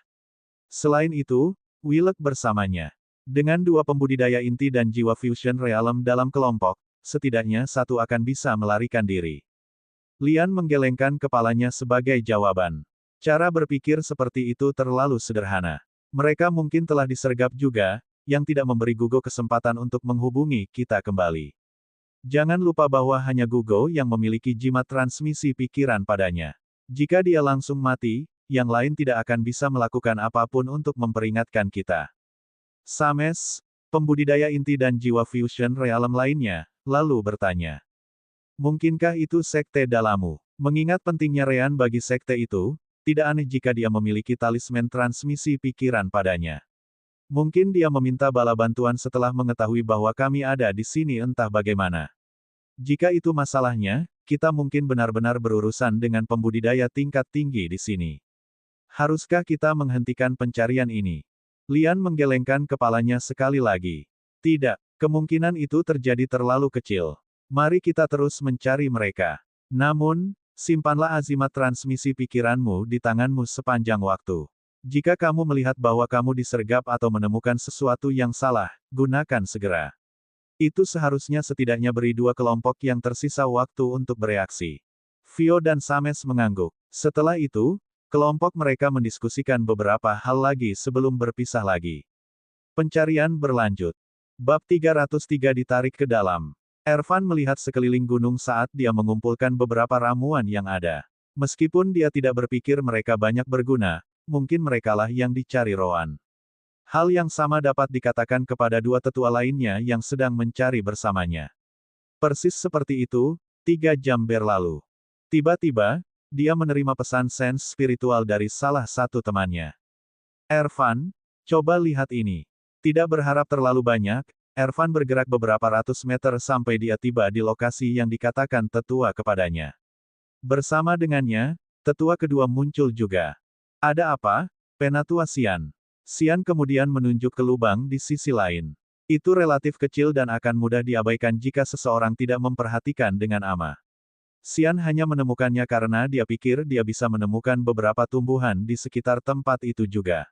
Selain itu, Wilek bersamanya. Dengan 2 pembudidaya inti dan jiwa fusion realem dalam kelompok, setidaknya satu akan bisa melarikan diri. Lian menggelengkan kepalanya sebagai jawaban. Cara berpikir seperti itu terlalu sederhana. Mereka mungkin telah disergap juga, yang tidak memberi Gugo kesempatan untuk menghubungi kita kembali. Jangan lupa bahwa hanya Gugo yang memiliki jimat transmisi pikiran padanya. Jika dia langsung mati, yang lain tidak akan bisa melakukan apapun untuk memperingatkan kita. Sames, pembudidaya inti dan jiwa fusion realem lainnya, lalu bertanya. Mungkinkah itu sekte Dalamu? Mengingat pentingnya Rean bagi sekte itu, tidak aneh jika dia memiliki talisman transmisi pikiran padanya. Mungkin dia meminta bala bantuan setelah mengetahui bahwa kami ada di sini entah bagaimana. Jika itu masalahnya, kita mungkin benar-benar berurusan dengan pembudidaya tingkat tinggi di sini. Haruskah kita menghentikan pencarian ini? Lian menggelengkan kepalanya sekali lagi. Tidak. Kemungkinan itu terjadi terlalu kecil. Mari kita terus mencari mereka. Namun, simpanlah azimat transmisi pikiranmu di tanganmu sepanjang waktu. Jika kamu melihat bahwa kamu disergap atau menemukan sesuatu yang salah, gunakan segera. Itu seharusnya setidaknya beri 2 kelompok yang tersisa waktu untuk bereaksi. Vio dan Sames mengangguk. Setelah itu, kelompok mereka mendiskusikan beberapa hal lagi sebelum berpisah lagi. Pencarian berlanjut. Bab 303 ditarik ke dalam. Ervan melihat sekeliling gunung saat dia mengumpulkan beberapa ramuan yang ada. Meskipun dia tidak berpikir mereka banyak berguna, mungkin merekalah yang dicari Roan. Hal yang sama dapat dikatakan kepada 2 tetua lainnya yang sedang mencari bersamanya. Persis seperti itu, 3 jam berlalu. Tiba-tiba, dia menerima pesan sense spiritual dari salah satu temannya. Ervan, coba lihat ini. Tidak berharap terlalu banyak, Ervan bergerak beberapa ratus meter sampai dia tiba di lokasi yang dikatakan tetua kepadanya. Bersama dengannya, tetua kedua muncul juga. Ada apa? Penatua Xian. Xian kemudian menunjuk ke lubang di sisi lain. Itu relatif kecil dan akan mudah diabaikan jika seseorang tidak memperhatikan dengan ama. Xian hanya menemukannya karena dia pikir dia bisa menemukan beberapa tumbuhan di sekitar tempat itu juga.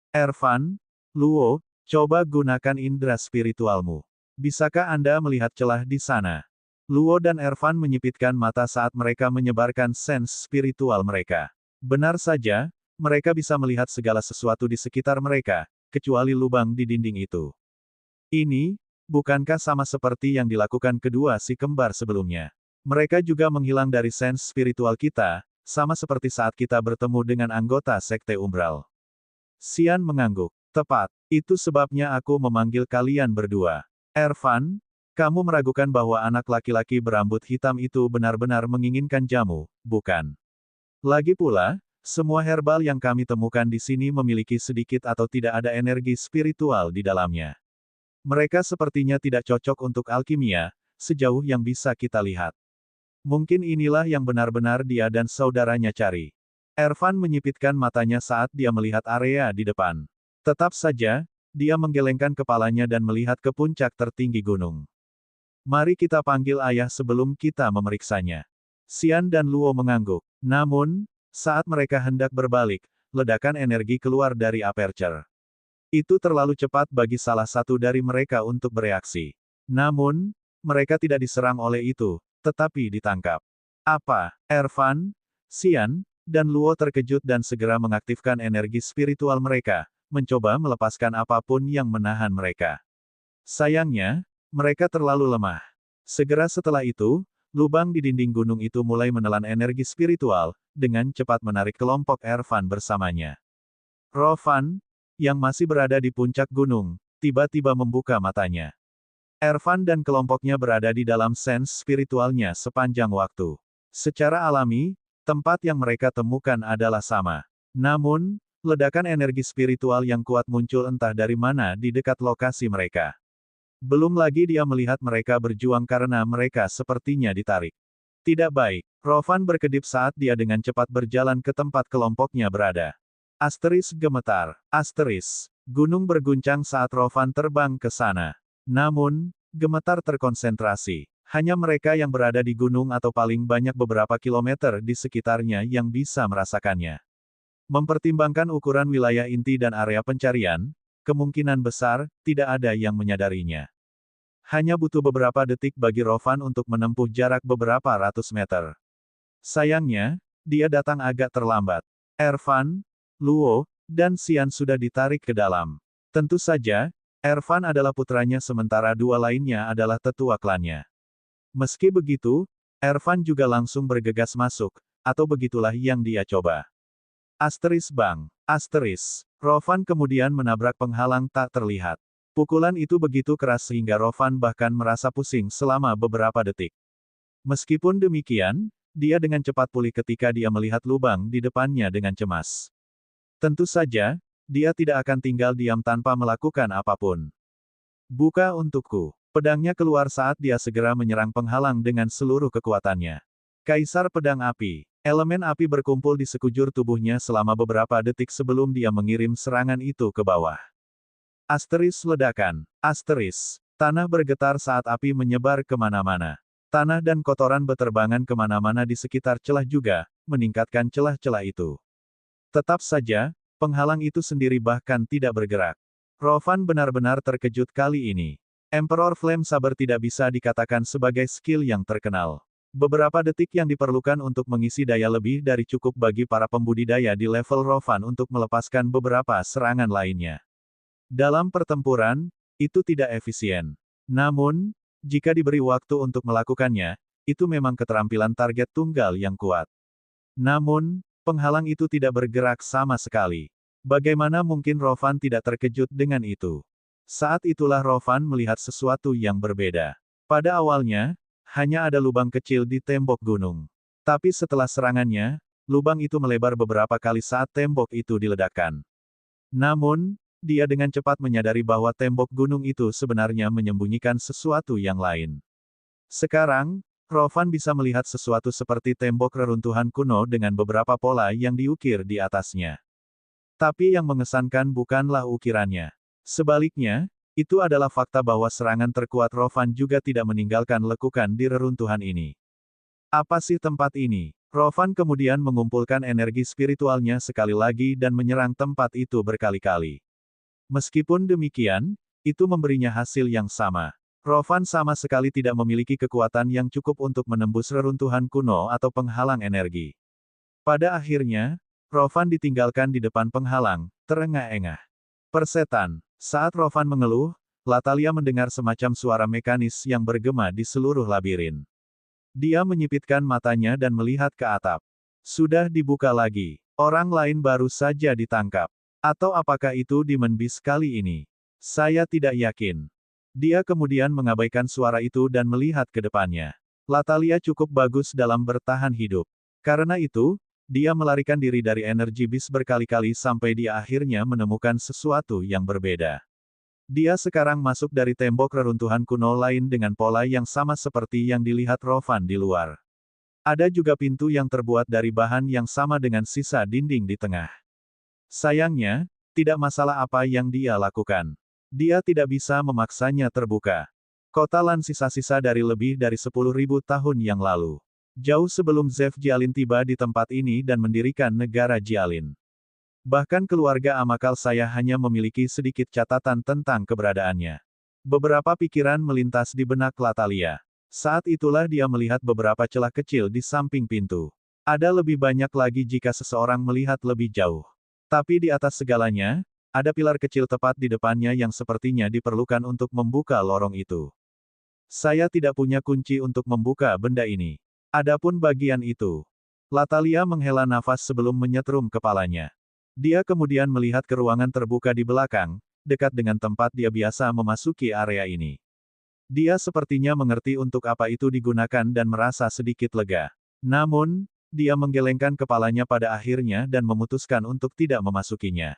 Ervan, Luo, coba gunakan indera spiritualmu. Bisakah Anda melihat celah di sana? Luo dan Ervan menyipitkan mata saat mereka menyebarkan sense spiritual mereka. Benar saja, mereka bisa melihat segala sesuatu di sekitar mereka, kecuali lubang di dinding itu. Ini, bukankah sama seperti yang dilakukan kedua si kembar sebelumnya? Mereka juga menghilang dari sense spiritual kita, sama seperti saat kita bertemu dengan anggota sekte umbral. Xian mengangguk. Tepat, itu sebabnya aku memanggil kalian berdua. Ervan, kamu meragukan bahwa anak laki-laki berambut hitam itu benar-benar menginginkan jamu, bukan? Lagi pula, Semua herbal yang kami temukan di sini memiliki sedikit atau tidak ada energi spiritual di dalamnya. Mereka sepertinya tidak cocok untuk alkimia, sejauh yang bisa kita lihat. Mungkin inilah yang benar-benar dia dan saudaranya cari. Ervan menyipitkan matanya saat dia melihat area di depan. Tetap saja, dia menggelengkan kepalanya dan melihat ke puncak tertinggi gunung. Mari kita panggil ayah sebelum kita memeriksanya. Xian dan Luo mengangguk. Namun, saat mereka hendak berbalik, ledakan energi keluar dari aperture. Itu terlalu cepat bagi salah satu dari mereka untuk bereaksi. Namun, mereka tidak diserang oleh itu, tetapi ditangkap. Apa? Ervan, Xian, dan Luo terkejut dan segera mengaktifkan energi spiritual mereka, mencoba melepaskan apapun yang menahan mereka. Sayangnya, mereka terlalu lemah. Segera setelah itu, lubang di dinding gunung itu mulai menelan energi spiritual, dengan cepat menarik kelompok Ervan bersamanya. Rovan, yang masih berada di puncak gunung, tiba-tiba membuka matanya. Ervan dan kelompoknya berada di dalam sense spiritualnya sepanjang waktu. Secara alami, tempat yang mereka temukan adalah sama. Namun, ledakan energi spiritual yang kuat muncul entah dari mana di dekat lokasi mereka. Belum lagi dia melihat mereka berjuang karena mereka sepertinya ditarik. Tidak baik. Rovan berkedip saat dia dengan cepat berjalan ke tempat kelompoknya berada. Asteris gemetar. Asteris. Gunung berguncang saat Rovan terbang ke sana. Namun, gemetar terkonsentrasi. Hanya mereka yang berada di gunung atau paling banyak beberapa kilometer di sekitarnya yang bisa merasakannya. Mempertimbangkan ukuran wilayah inti dan area pencarian, kemungkinan besar, tidak ada yang menyadarinya. Hanya butuh beberapa detik bagi Rovan untuk menempuh jarak beberapa ratus meter. Sayangnya, dia datang agak terlambat. Ervan, Luo, dan Xian sudah ditarik ke dalam. Tentu saja, Ervan adalah putranya sementara dua lainnya adalah tetua klannya. Meski begitu, Ervan juga langsung bergegas masuk, atau begitulah yang dia coba. Asteris bang. Asteris. Rovan kemudian menabrak penghalang tak terlihat. Pukulan itu begitu keras sehingga Rovan bahkan merasa pusing selama beberapa detik. Meskipun demikian, dia dengan cepat pulih ketika dia melihat lubang di depannya dengan cemas. Tentu saja, dia tidak akan tinggal diam tanpa melakukan apapun. Buka untukku. Pedangnya keluar saat dia segera menyerang penghalang dengan seluruh kekuatannya. Kaisar Pedang Api. Elemen api berkumpul di sekujur tubuhnya selama beberapa detik sebelum dia mengirim serangan itu ke bawah. Asteris ledakan. Asteris. Tanah bergetar saat api menyebar kemana-mana. Tanah dan kotoran beterbangan kemana-mana di sekitar celah juga, meningkatkan celah-celah itu. Tetap saja, penghalang itu sendiri bahkan tidak bergerak. Rovan benar-benar terkejut kali ini. Emperor Flame Saber tidak bisa dikatakan sebagai skill yang terkenal. Beberapa detik yang diperlukan untuk mengisi daya lebih dari cukup bagi para pembudidaya di level Rovan untuk melepaskan beberapa serangan lainnya. Dalam pertempuran, itu tidak efisien. Namun, jika diberi waktu untuk melakukannya, itu memang keterampilan target tunggal yang kuat. Namun, penghalang itu tidak bergerak sama sekali. Bagaimana mungkin Rovan tidak terkejut dengan itu? Saat itulah Rovan melihat sesuatu yang berbeda. Pada awalnya, hanya ada lubang kecil di tembok gunung. Tapi setelah serangannya, lubang itu melebar beberapa kali saat tembok itu diledakkan. Namun, dia dengan cepat menyadari bahwa tembok gunung itu sebenarnya menyembunyikan sesuatu yang lain. Sekarang, Rovan bisa melihat sesuatu seperti tembok reruntuhan kuno dengan beberapa pola yang diukir di atasnya. Tapi yang mengesankan bukanlah ukirannya. Sebaliknya, itu adalah fakta bahwa serangan terkuat Rovan juga tidak meninggalkan lekukan di reruntuhan ini. Apa sih tempat ini? Rovan kemudian mengumpulkan energi spiritualnya sekali lagi dan menyerang tempat itu berkali-kali. Meskipun demikian, itu memberinya hasil yang sama. Rovan sama sekali tidak memiliki kekuatan yang cukup untuk menembus reruntuhan kuno atau penghalang energi. Pada akhirnya, Rovan ditinggalkan di depan penghalang, terengah-engah. Persetan. Saat Rovan mengeluh, Latalia mendengar semacam suara mekanis yang bergema di seluruh labirin. Dia menyipitkan matanya dan melihat ke atap. Sudah dibuka lagi. Orang lain baru saja ditangkap. Atau apakah itu Demon Beast kali ini? Saya tidak yakin. Dia kemudian mengabaikan suara itu dan melihat ke depannya. Latalia cukup bagus dalam bertahan hidup. Karena itu, Dia melarikan diri dari energi bis berkali-kali sampai dia akhirnya menemukan sesuatu yang berbeda. Dia sekarang masuk dari tembok reruntuhan kuno lain dengan pola yang sama seperti yang dilihat Rovan di luar. Ada juga pintu yang terbuat dari bahan yang sama dengan sisa dinding di tengah. Sayangnya, tidak masalah apa yang dia lakukan. Dia tidak bisa memaksanya terbuka. Kota Lan sisa-sisa dari lebih dari 10.000 tahun yang lalu. Jauh sebelum Zev Jialin tiba di tempat ini dan mendirikan negara Jialin. Bahkan keluarga Amakal saya hanya memiliki sedikit catatan tentang keberadaannya. Beberapa pikiran melintas di benak Latalia. Saat itulah dia melihat beberapa celah kecil di samping pintu. Ada lebih banyak lagi jika seseorang melihat lebih jauh. Tapi di atas segalanya, ada pilar kecil tepat di depannya yang sepertinya diperlukan untuk membuka lorong itu. Saya tidak punya kunci untuk membuka benda ini. Adapun bagian itu. Latalia menghela nafas sebelum menyetrum kepalanya. Dia kemudian melihat ke ruangan terbuka di belakang, dekat dengan tempat dia biasa memasuki area ini. Dia sepertinya mengerti untuk apa itu digunakan dan merasa sedikit lega. Namun, dia menggelengkan kepalanya pada akhirnya dan memutuskan untuk tidak memasukinya.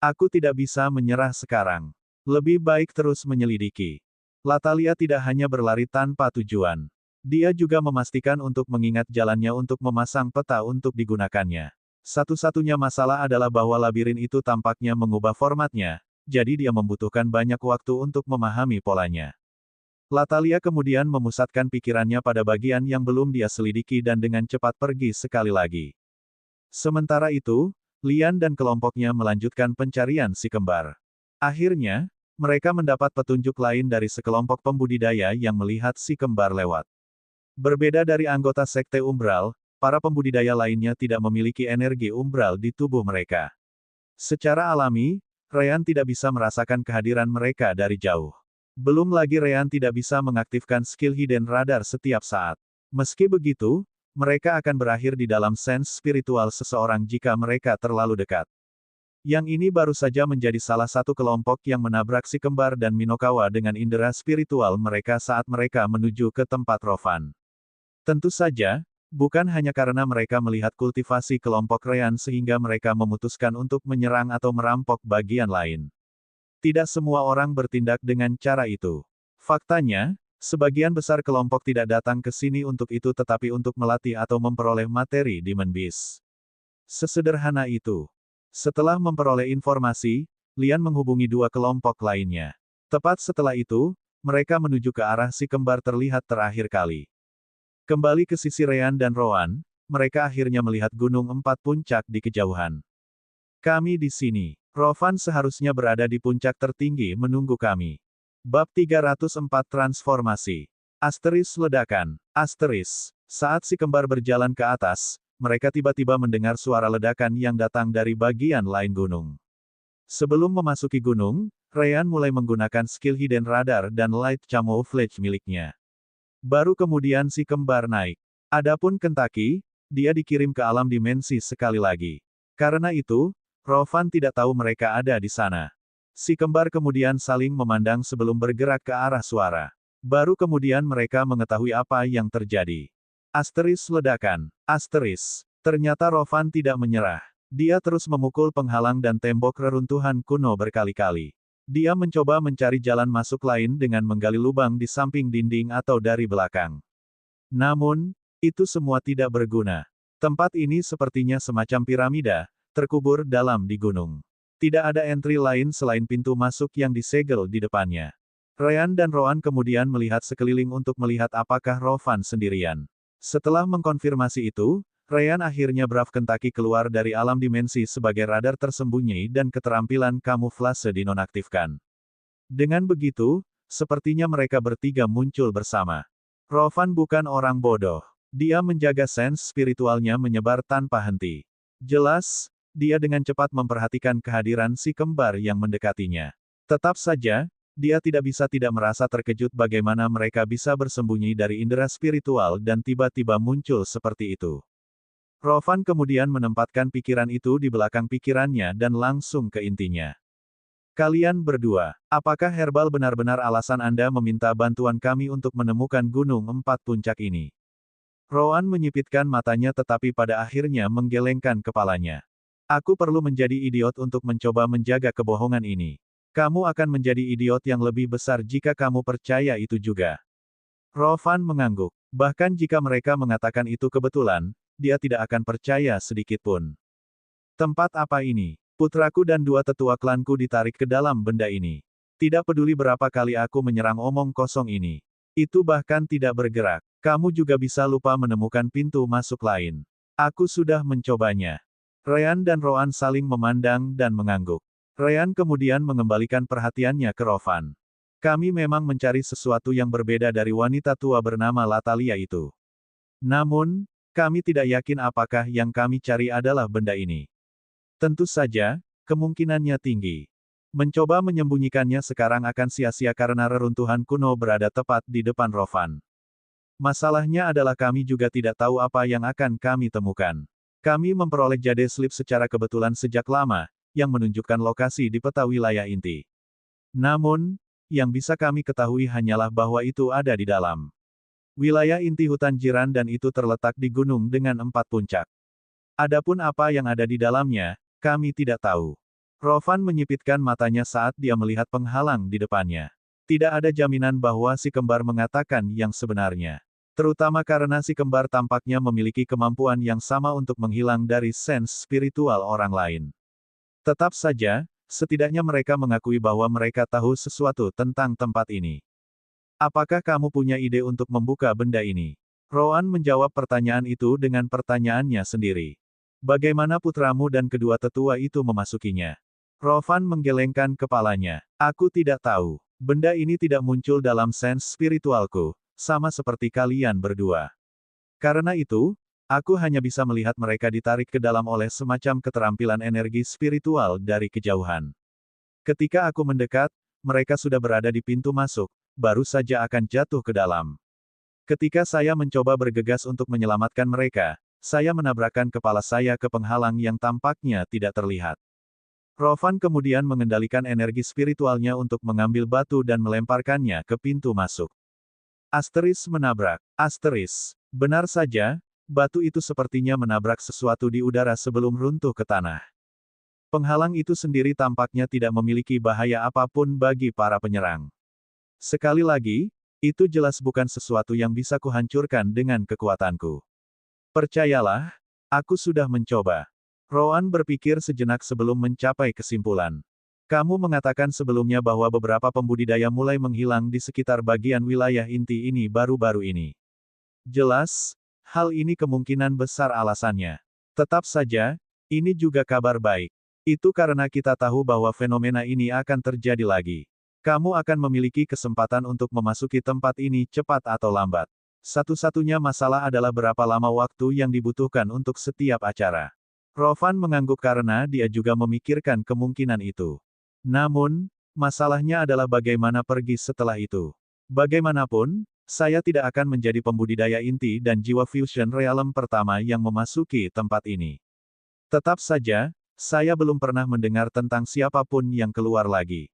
Aku tidak bisa menyerah sekarang. Lebih baik terus menyelidiki. Latalia tidak hanya berlari tanpa tujuan. Dia juga memastikan untuk mengingat jalannya untuk memasang peta untuk digunakannya. Satu-satunya masalah adalah bahwa labirin itu tampaknya mengubah formatnya, jadi dia membutuhkan banyak waktu untuk memahami polanya. Latalia kemudian memusatkan pikirannya pada bagian yang belum dia selidiki dan dengan cepat pergi sekali lagi. Sementara itu, Lian dan kelompoknya melanjutkan pencarian si kembar. Akhirnya, mereka mendapat petunjuk lain dari sekelompok pembudidaya yang melihat si kembar lewat. Berbeda dari anggota Sekte Umbral, para pembudidaya lainnya tidak memiliki energi umbral di tubuh mereka. Secara alami, Ryan tidak bisa merasakan kehadiran mereka dari jauh. Belum lagi Ryan tidak bisa mengaktifkan skill hidden radar setiap saat. Meski begitu, mereka akan berakhir di dalam sense spiritual seseorang jika mereka terlalu dekat. Yang ini baru saja menjadi salah satu kelompok yang menabrak si kembar dan Minokawa dengan indera spiritual mereka saat mereka menuju ke tempat Rovan. Tentu saja, bukan hanya karena mereka melihat kultivasi kelompok Ryan sehingga mereka memutuskan untuk menyerang atau merampok bagian lain. Tidak semua orang bertindak dengan cara itu. Faktanya, sebagian besar kelompok tidak datang ke sini untuk itu tetapi untuk melatih atau memperoleh materi Demon Beast. Sesederhana itu. Setelah memperoleh informasi, Lian menghubungi dua kelompok lainnya. Tepat setelah itu, mereka menuju ke arah si kembar terlihat terakhir kali. Kembali ke sisi Ryan dan Rowan, mereka akhirnya melihat gunung 4 puncak di kejauhan. Kami di sini. Rovan seharusnya berada di puncak tertinggi menunggu kami. Bab 304 Transformasi. Asteris ledakan. Asteris. Saat si kembar berjalan ke atas, mereka tiba-tiba mendengar suara ledakan yang datang dari bagian lain gunung. Sebelum memasuki gunung, Ryan mulai menggunakan skill hidden radar dan light camouflage miliknya. Baru kemudian si kembar naik. Adapun Kentucky, dia dikirim ke alam dimensi sekali lagi. Karena itu, Rovan tidak tahu mereka ada di sana. Si kembar kemudian saling memandang sebelum bergerak ke arah suara. Baru kemudian mereka mengetahui apa yang terjadi. Asteris ledakan. Asteris. Ternyata Rovan tidak menyerah. Dia terus memukul penghalang dan tembok reruntuhan kuno berkali-kali. Dia mencoba mencari jalan masuk lain dengan menggali lubang di samping dinding atau dari belakang. Namun, itu semua tidak berguna. Tempat ini sepertinya semacam piramida, terkubur dalam di gunung. Tidak ada entry lain selain pintu masuk yang disegel di depannya. Ryan dan Rowan kemudian melihat sekeliling untuk melihat apakah Rovan sendirian. Setelah mengkonfirmasi itu, Ryan akhirnya Brave Kentucky keluar dari alam dimensi sebagai radar tersembunyi dan keterampilan kamuflase dinonaktifkan. Dengan begitu, sepertinya mereka bertiga muncul bersama. Rovan bukan orang bodoh. Dia menjaga sense spiritualnya menyebar tanpa henti. Jelas, dia dengan cepat memperhatikan kehadiran si kembar yang mendekatinya. Tetap saja, dia tidak bisa tidak merasa terkejut bagaimana mereka bisa bersembunyi dari indera spiritual dan tiba-tiba muncul seperti itu. Rovan kemudian menempatkan pikiran itu di belakang pikirannya dan langsung ke intinya. Kalian berdua, apakah Herbal benar-benar alasan Anda meminta bantuan kami untuk menemukan gunung 4 puncak ini? Rowan menyipitkan matanya tetapi pada akhirnya menggelengkan kepalanya. Aku perlu menjadi idiot untuk mencoba menjaga kebohongan ini. Kamu akan menjadi idiot yang lebih besar jika kamu percaya itu juga. Rowan mengangguk. Bahkan jika mereka mengatakan itu kebetulan, dia tidak akan percaya sedikit pun. Tempat apa ini? Putraku dan dua tetua klanku ditarik ke dalam benda ini. Tidak peduli berapa kali aku menyerang omong kosong ini. Itu bahkan tidak bergerak. Kamu juga bisa lupa menemukan pintu masuk lain. Aku sudah mencobanya. Ryan dan Rowan saling memandang dan mengangguk. Ryan kemudian mengembalikan perhatiannya ke Rowan. Kami memang mencari sesuatu yang berbeda dari wanita tua bernama Latalia itu. Namun, kami tidak yakin apakah yang kami cari adalah benda ini. Tentu saja, kemungkinannya tinggi. Mencoba menyembunyikannya sekarang akan sia-sia karena reruntuhan kuno berada tepat di depan Rowan. Masalahnya adalah kami juga tidak tahu apa yang akan kami temukan. Kami memperoleh jade slip secara kebetulan sejak lama, yang menunjukkan lokasi di peta wilayah inti. Namun, yang bisa kami ketahui hanyalah bahwa itu ada di dalam wilayah inti hutan jiran dan itu terletak di gunung dengan 4 puncak. Adapun apa yang ada di dalamnya, kami tidak tahu. Rowan menyipitkan matanya saat dia melihat penghalang di depannya. Tidak ada jaminan bahwa si kembar mengatakan yang sebenarnya. Terutama karena si kembar tampaknya memiliki kemampuan yang sama untuk menghilang dari sense spiritual orang lain. Tetap saja, setidaknya mereka mengakui bahwa mereka tahu sesuatu tentang tempat ini. Apakah kamu punya ide untuk membuka benda ini? Rowan menjawab pertanyaan itu dengan pertanyaannya sendiri. Bagaimana putramu dan kedua tetua itu memasukinya? Rowan menggelengkan kepalanya. Aku tidak tahu. Benda ini tidak muncul dalam sense spiritualku, sama seperti kalian berdua. Karena itu, aku hanya bisa melihat mereka ditarik ke dalam oleh semacam keterampilan energi spiritual dari kejauhan. Ketika aku mendekat, mereka sudah berada di pintu masuk, baru saja akan jatuh ke dalam. Ketika saya mencoba bergegas untuk menyelamatkan mereka, saya menabrakkan kepala saya ke penghalang yang tampaknya tidak terlihat. Rowan kemudian mengendalikan energi spiritualnya untuk mengambil batu dan melemparkannya ke pintu masuk. Asteris menabrak. Asteris. Benar saja, batu itu sepertinya menabrak sesuatu di udara sebelum runtuh ke tanah. Penghalang itu sendiri tampaknya tidak memiliki bahaya apapun bagi para penyerang. Sekali lagi, itu jelas bukan sesuatu yang bisa kuhancurkan dengan kekuatanku. Percayalah, aku sudah mencoba. Rowan berpikir sejenak sebelum mencapai kesimpulan. Kamu mengatakan sebelumnya bahwa beberapa pembudidaya mulai menghilang di sekitar bagian wilayah inti ini baru-baru ini. Jelas, hal ini kemungkinan besar alasannya. Tetap saja, ini juga kabar baik. Itu karena kita tahu bahwa fenomena ini akan terjadi lagi. Kamu akan memiliki kesempatan untuk memasuki tempat ini cepat atau lambat. Satu-satunya masalah adalah berapa lama waktu yang dibutuhkan untuk setiap acara. Rowan mengangguk karena dia juga memikirkan kemungkinan itu. Namun, masalahnya adalah bagaimana pergi setelah itu. Bagaimanapun, saya tidak akan menjadi pembudidaya inti dan jiwa fusion realm pertama yang memasuki tempat ini. Tetap saja, saya belum pernah mendengar tentang siapapun yang keluar lagi.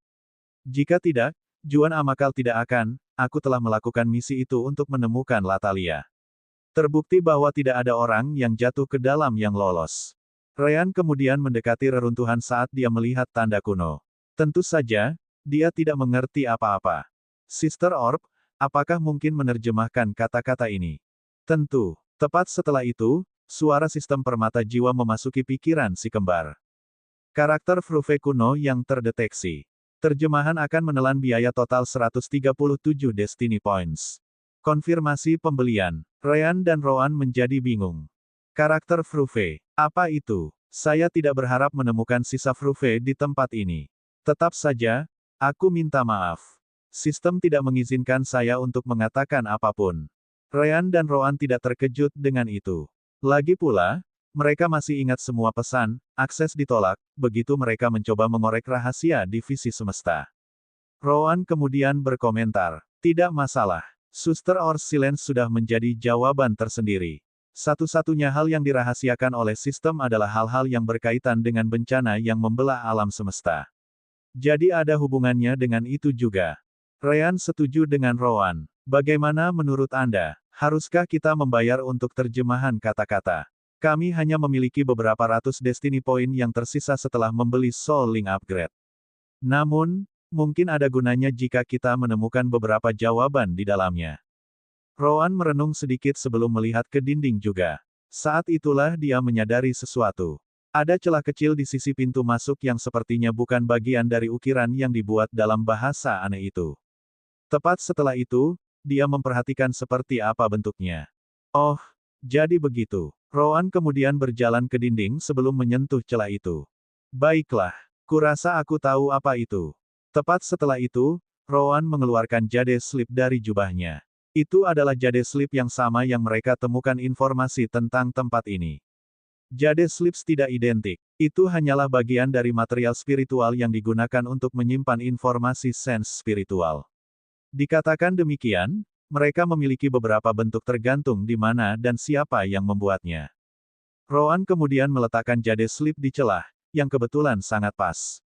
Jika tidak, Juan Amakal tidak akan, aku telah melakukan misi itu untuk menemukan Latalia. Terbukti bahwa tidak ada orang yang jatuh ke dalam yang lolos. Ryan kemudian mendekati reruntuhan saat dia melihat tanda kuno. Tentu saja, dia tidak mengerti apa-apa. Sister Orb, apakah mungkin menerjemahkan kata-kata ini? Tentu. Tepat setelah itu, suara sistem permata jiwa memasuki pikiran si kembar. Karakter Fruve kuno yang terdeteksi. Terjemahan akan menelan biaya total 137 Destiny Points. Konfirmasi pembelian. Ryan dan Rowan menjadi bingung. Karakter Fruve. Apa itu? Saya tidak berharap menemukan sisa Fruve di tempat ini. Tetap saja, aku minta maaf. Sistem tidak mengizinkan saya untuk mengatakan apapun. Ryan dan Rowan tidak terkejut dengan itu. Lagi pula, mereka masih ingat semua pesan, akses ditolak, begitu mereka mencoba mengorek rahasia divisi semesta. Rowan kemudian berkomentar, tidak masalah. Suster or Silence sudah menjadi jawaban tersendiri. Satu-satunya hal yang dirahasiakan oleh sistem adalah hal-hal yang berkaitan dengan bencana yang membelah alam semesta. Jadi ada hubungannya dengan itu juga. Ryan setuju dengan Rowan. Bagaimana menurut Anda? Haruskah kita membayar untuk terjemahan kata-kata? Kami hanya memiliki beberapa ratus Destiny Point yang tersisa setelah membeli Soul Link Upgrade. Namun, mungkin ada gunanya jika kita menemukan beberapa jawaban di dalamnya. Rowan merenung sedikit sebelum melihat ke dinding juga. Saat itulah dia menyadari sesuatu. Ada celah kecil di sisi pintu masuk yang sepertinya bukan bagian dari ukiran yang dibuat dalam bahasa aneh itu. Tepat setelah itu, dia memperhatikan seperti apa bentuknya. Oh, jadi begitu. Rowan kemudian berjalan ke dinding sebelum menyentuh celah itu. Baiklah, kurasa aku tahu apa itu. Tepat setelah itu, Rowan mengeluarkan jade slip dari jubahnya. Itu adalah jade slip yang sama yang mereka temukan informasi tentang tempat ini. Jade slips tidak identik. Itu hanyalah bagian dari material spiritual yang digunakan untuk menyimpan informasi sense spiritual. Dikatakan demikian, mereka memiliki beberapa bentuk tergantung di mana dan siapa yang membuatnya. Rowan kemudian meletakkan jade slip di celah, yang kebetulan sangat pas.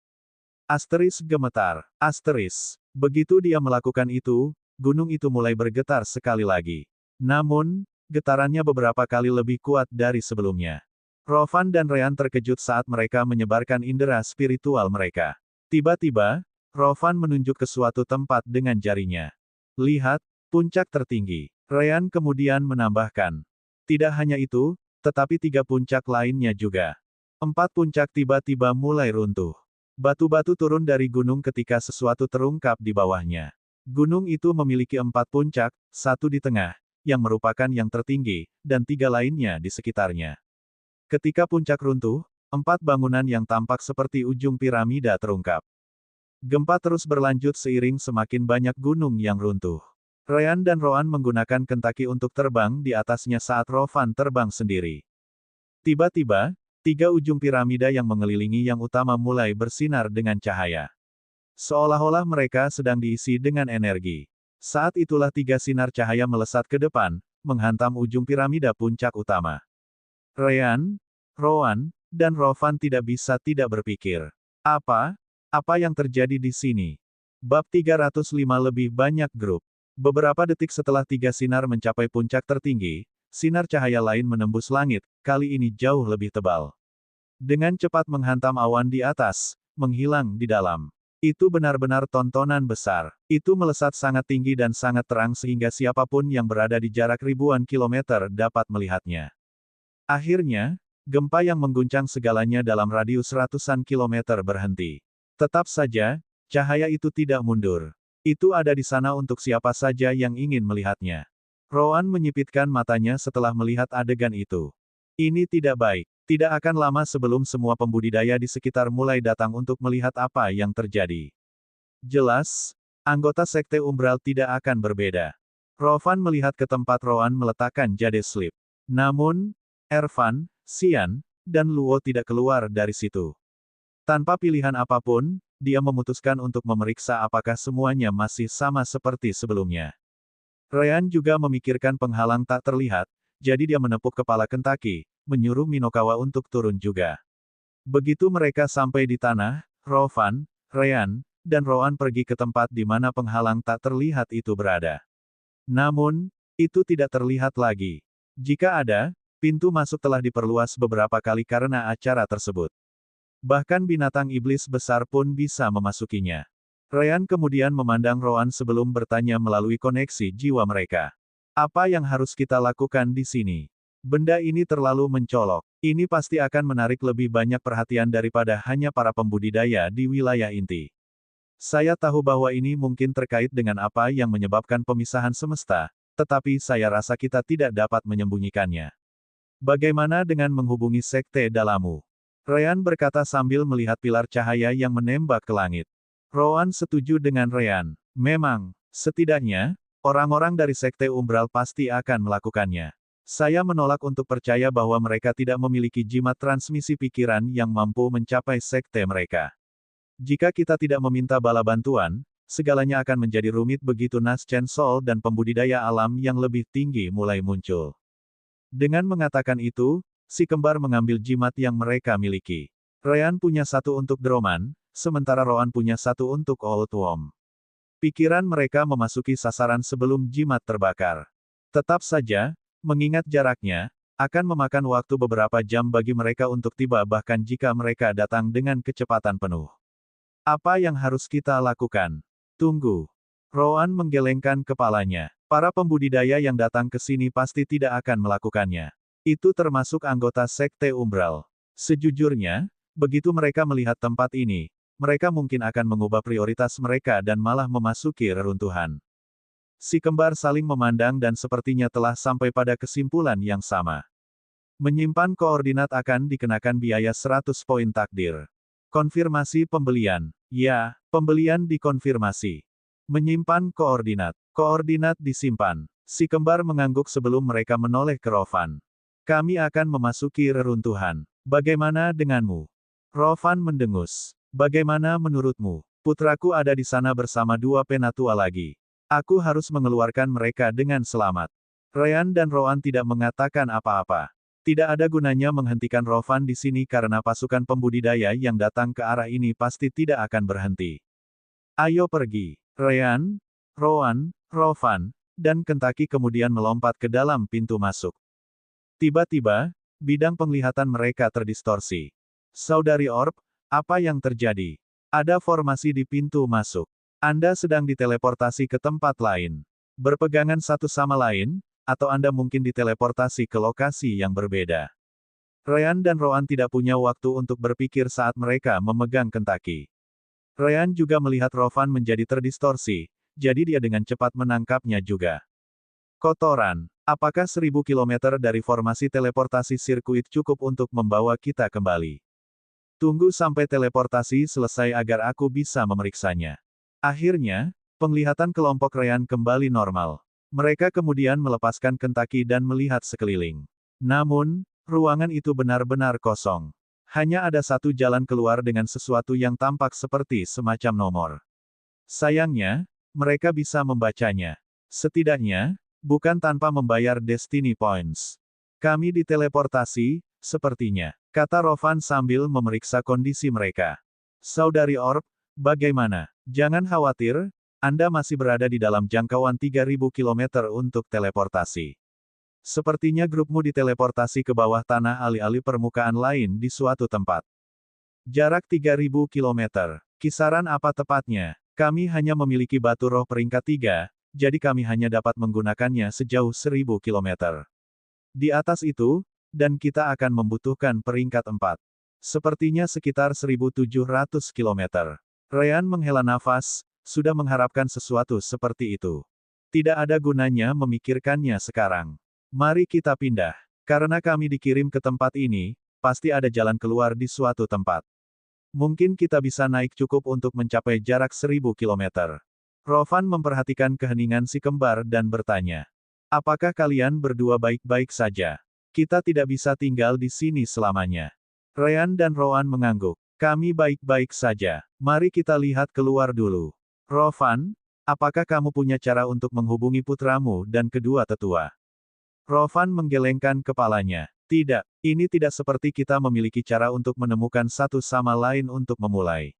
Asteris gemetar. Asteris. Begitu dia melakukan itu, gunung itu mulai bergetar sekali lagi. Namun, getarannya beberapa kali lebih kuat dari sebelumnya. Rovan dan Ryan terkejut saat mereka menyebarkan indera spiritual mereka. Tiba-tiba, Rovan menunjuk ke suatu tempat dengan jarinya. Lihat, puncak tertinggi. Ryan kemudian menambahkan. Tidak hanya itu, tetapi 3 puncak lainnya juga. 4 puncak tiba-tiba mulai runtuh. Batu-batu turun dari gunung ketika sesuatu terungkap di bawahnya. Gunung itu memiliki 4 puncak, 1 di tengah, yang merupakan yang tertinggi, dan 3 lainnya di sekitarnya. Ketika puncak runtuh, 4 bangunan yang tampak seperti ujung piramida terungkap. Gempa terus berlanjut seiring semakin banyak gunung yang runtuh. Ryan dan Rowan menggunakan kentaki untuk terbang di atasnya saat Rovan terbang sendiri. Tiba-tiba, 3 ujung piramida yang mengelilingi yang utama mulai bersinar dengan cahaya. Seolah-olah mereka sedang diisi dengan energi. Saat itulah 3 sinar cahaya melesat ke depan, menghantam ujung piramida puncak utama. Ryan, Rowan, dan Rovan tidak bisa tidak berpikir. Apa yang terjadi di sini? Bab 305 lebih banyak grup. Beberapa detik setelah 3 sinar mencapai puncak tertinggi, sinar cahaya lain menembus langit, kali ini jauh lebih tebal. Dengan cepat menghantam awan di atas, menghilang di dalam. Itu benar-benar tontonan besar. Itu melesat sangat tinggi dan sangat terang sehingga siapapun yang berada di jarak ribuan kilometer dapat melihatnya. Akhirnya, gempa yang mengguncang segalanya dalam radius ratusan kilometer berhenti. Tetap saja, cahaya itu tidak mundur. Itu ada di sana untuk siapa saja yang ingin melihatnya. Rowan menyipitkan matanya setelah melihat adegan itu. Ini tidak baik. Tidak akan lama sebelum semua pembudidaya di sekitar mulai datang untuk melihat apa yang terjadi. Jelas, anggota Sekte Umbral tidak akan berbeda. Rovan melihat ke tempat Rowan meletakkan jade slip. Namun, Ervan, Xian, dan Luo tidak keluar dari situ. Tanpa pilihan apapun, dia memutuskan untuk memeriksa apakah semuanya masih sama seperti sebelumnya. Ryan juga memikirkan penghalang tak terlihat, jadi dia menepuk kepala Kentaki, menyuruh Minokawa untuk turun juga. Begitu mereka sampai di tanah, Rovan, Ryan, dan Rowan pergi ke tempat di mana penghalang tak terlihat itu berada. Namun, itu tidak terlihat lagi. Jika ada, pintu masuk telah diperluas beberapa kali karena acara tersebut. Bahkan binatang iblis besar pun bisa memasukinya. Ryan kemudian memandang Rowan sebelum bertanya melalui koneksi jiwa mereka. Apa yang harus kita lakukan di sini? Benda ini terlalu mencolok. Ini pasti akan menarik lebih banyak perhatian daripada hanya para pembudidaya di wilayah inti. Saya tahu bahwa ini mungkin terkait dengan apa yang menyebabkan pemisahan semesta, tetapi saya rasa kita tidak dapat menyembunyikannya. Bagaimana dengan menghubungi sekte Dalamu? Ryan berkata sambil melihat pilar cahaya yang menembak ke langit. Rowan setuju dengan Ryan. Memang, setidaknya, orang-orang dari sekte Umbral pasti akan melakukannya. Saya menolak untuk percaya bahwa mereka tidak memiliki jimat transmisi pikiran yang mampu mencapai sekte mereka. Jika kita tidak meminta bala bantuan, segalanya akan menjadi rumit begitu Nas Chen Sol dan pembudidaya alam yang lebih tinggi mulai muncul. Dengan mengatakan itu, si kembar mengambil jimat yang mereka miliki. Ryan punya 1 untuk Droman, sementara Rowan punya 1 untuk Old Worm. Pikiran mereka memasuki sasaran sebelum jimat terbakar. Tetap saja, mengingat jaraknya, akan memakan waktu beberapa jam bagi mereka untuk tiba bahkan jika mereka datang dengan kecepatan penuh. Apa yang harus kita lakukan? Tunggu. Rowan menggelengkan kepalanya. Para pembudidaya yang datang ke sini pasti tidak akan melakukannya. Itu termasuk anggota Sekte Umbral. Sejujurnya, begitu mereka melihat tempat ini, mereka mungkin akan mengubah prioritas mereka dan malah memasuki reruntuhan. Si kembar saling memandang dan sepertinya telah sampai pada kesimpulan yang sama. Menyimpan koordinat akan dikenakan biaya 100 poin takdir. Konfirmasi pembelian. Ya, pembelian dikonfirmasi. Menyimpan koordinat. Koordinat disimpan. Si kembar mengangguk sebelum mereka menoleh ke Rovan. Kami akan memasuki reruntuhan. Bagaimana denganmu? Rovan mendengus. Bagaimana menurutmu? Putraku ada di sana bersama dua penatua lagi. Aku harus mengeluarkan mereka dengan selamat. Ryan dan Rowan tidak mengatakan apa-apa. Tidak ada gunanya menghentikan Rovan di sini karena pasukan pembudidaya yang datang ke arah ini pasti tidak akan berhenti. Ayo pergi. Ryan, Rowan, Rovan, dan Kentaki kemudian melompat ke dalam pintu masuk. Tiba-tiba, bidang penglihatan mereka terdistorsi. Saudari Orb, apa yang terjadi? Ada formasi di pintu masuk. Anda sedang diteleportasi ke tempat lain. Berpegangan satu sama lain, atau Anda mungkin diteleportasi ke lokasi yang berbeda. Ryan dan Rowan tidak punya waktu untuk berpikir saat mereka memegang Kentaki. Ryan juga melihat Rovan menjadi terdistorsi, jadi dia dengan cepat menangkapnya juga. Kotoran, apakah 1000 km dari formasi teleportasi sirkuit cukup untuk membawa kita kembali? Tunggu sampai teleportasi selesai agar aku bisa memeriksanya. Akhirnya, penglihatan kelompok Ryan kembali normal. Mereka kemudian melepaskan Kentaki dan melihat sekeliling. Namun, ruangan itu benar-benar kosong. Hanya ada satu jalan keluar dengan sesuatu yang tampak seperti semacam nomor. Sayangnya, mereka bisa membacanya. Setidaknya, bukan tanpa membayar Destiny Points. Kami diteleportasi, sepertinya, kata Rovan sambil memeriksa kondisi mereka. Saudari Orb, bagaimana? Jangan khawatir, Anda masih berada di dalam jangkauan 3000 km untuk teleportasi. Sepertinya grupmu diteleportasi ke bawah tanah alih-alih permukaan lain di suatu tempat. Jarak 3000 km. Kisaran apa tepatnya? Kami hanya memiliki batu roh peringkat 3, jadi kami hanya dapat menggunakannya sejauh 1000 km. Di atas itu, dan kita akan membutuhkan peringkat 4. Sepertinya sekitar 1700 km. Ryan menghela nafas, sudah mengharapkan sesuatu seperti itu. Tidak ada gunanya memikirkannya sekarang. Mari kita pindah. Karena kami dikirim ke tempat ini, pasti ada jalan keluar di suatu tempat. Mungkin kita bisa naik cukup untuk mencapai jarak 1000 km. Rovan memperhatikan keheningan si kembar dan bertanya. Apakah kalian berdua baik-baik saja? Kita tidak bisa tinggal di sini selamanya. Ryan dan Rowan mengangguk. Kami baik-baik saja. Mari kita lihat keluar dulu. Rovan, apakah kamu punya cara untuk menghubungi putramu dan kedua tetua? Rovan menggelengkan kepalanya. Tidak, ini tidak seperti kita memiliki cara untuk menemukan satu sama lain untuk memulai.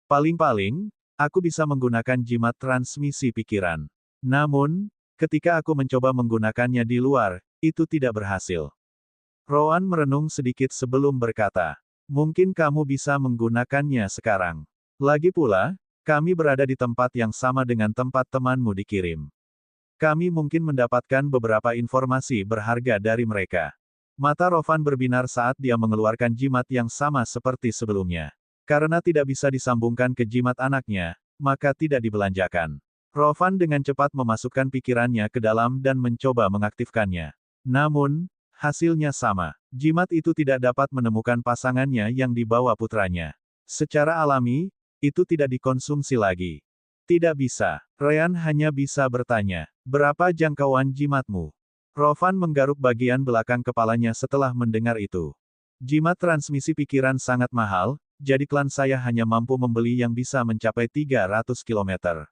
Paling-paling, aku bisa menggunakan jimat transmisi pikiran. Namun, ketika aku mencoba menggunakannya di luar, itu tidak berhasil. Rowan merenung sedikit sebelum berkata, mungkin kamu bisa menggunakannya sekarang. Lagi pula, kami berada di tempat yang sama dengan tempat temanmu dikirim. Kami mungkin mendapatkan beberapa informasi berharga dari mereka. Mata Rovan berbinar saat dia mengeluarkan jimat yang sama seperti sebelumnya. Karena tidak bisa disambungkan ke jimat anaknya, maka tidak dibelanjakan. Rovan dengan cepat memasukkan pikirannya ke dalam dan mencoba mengaktifkannya. Namun, hasilnya sama. Jimat itu tidak dapat menemukan pasangannya yang dibawa putranya. Secara alami, itu tidak dikonsumsi lagi. Tidak bisa. Ryan hanya bisa bertanya, berapa jangkauan jimatmu? Rovan menggaruk bagian belakang kepalanya setelah mendengar itu. Jimat transmisi pikiran sangat mahal, jadi klan saya hanya mampu membeli yang bisa mencapai 300 km.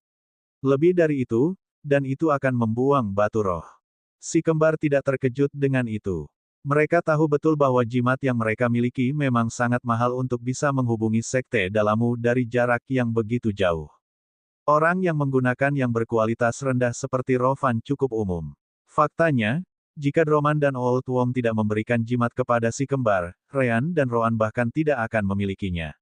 Lebih dari itu, dan itu akan membuang batu roh. Si kembar tidak terkejut dengan itu. Mereka tahu betul bahwa jimat yang mereka miliki memang sangat mahal untuk bisa menghubungi sekte dalammu dari jarak yang begitu jauh. Orang yang menggunakan yang berkualitas rendah seperti Rovan cukup umum. Faktanya, jika Droman dan Old Wong tidak memberikan jimat kepada si kembar, Ryan dan Roan bahkan tidak akan memilikinya.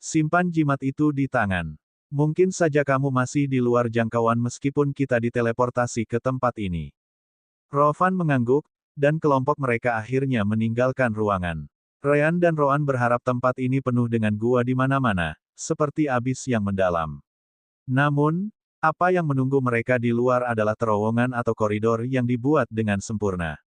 Simpan jimat itu di tangan. Mungkin saja kamu masih di luar jangkauan meskipun kita diteleportasi ke tempat ini. Rovan mengangguk, dan kelompok mereka akhirnya meninggalkan ruangan. Ryan dan Roan berharap tempat ini penuh dengan gua di mana-mana, seperti abis yang mendalam. Namun, apa yang menunggu mereka di luar adalah terowongan atau koridor yang dibuat dengan sempurna.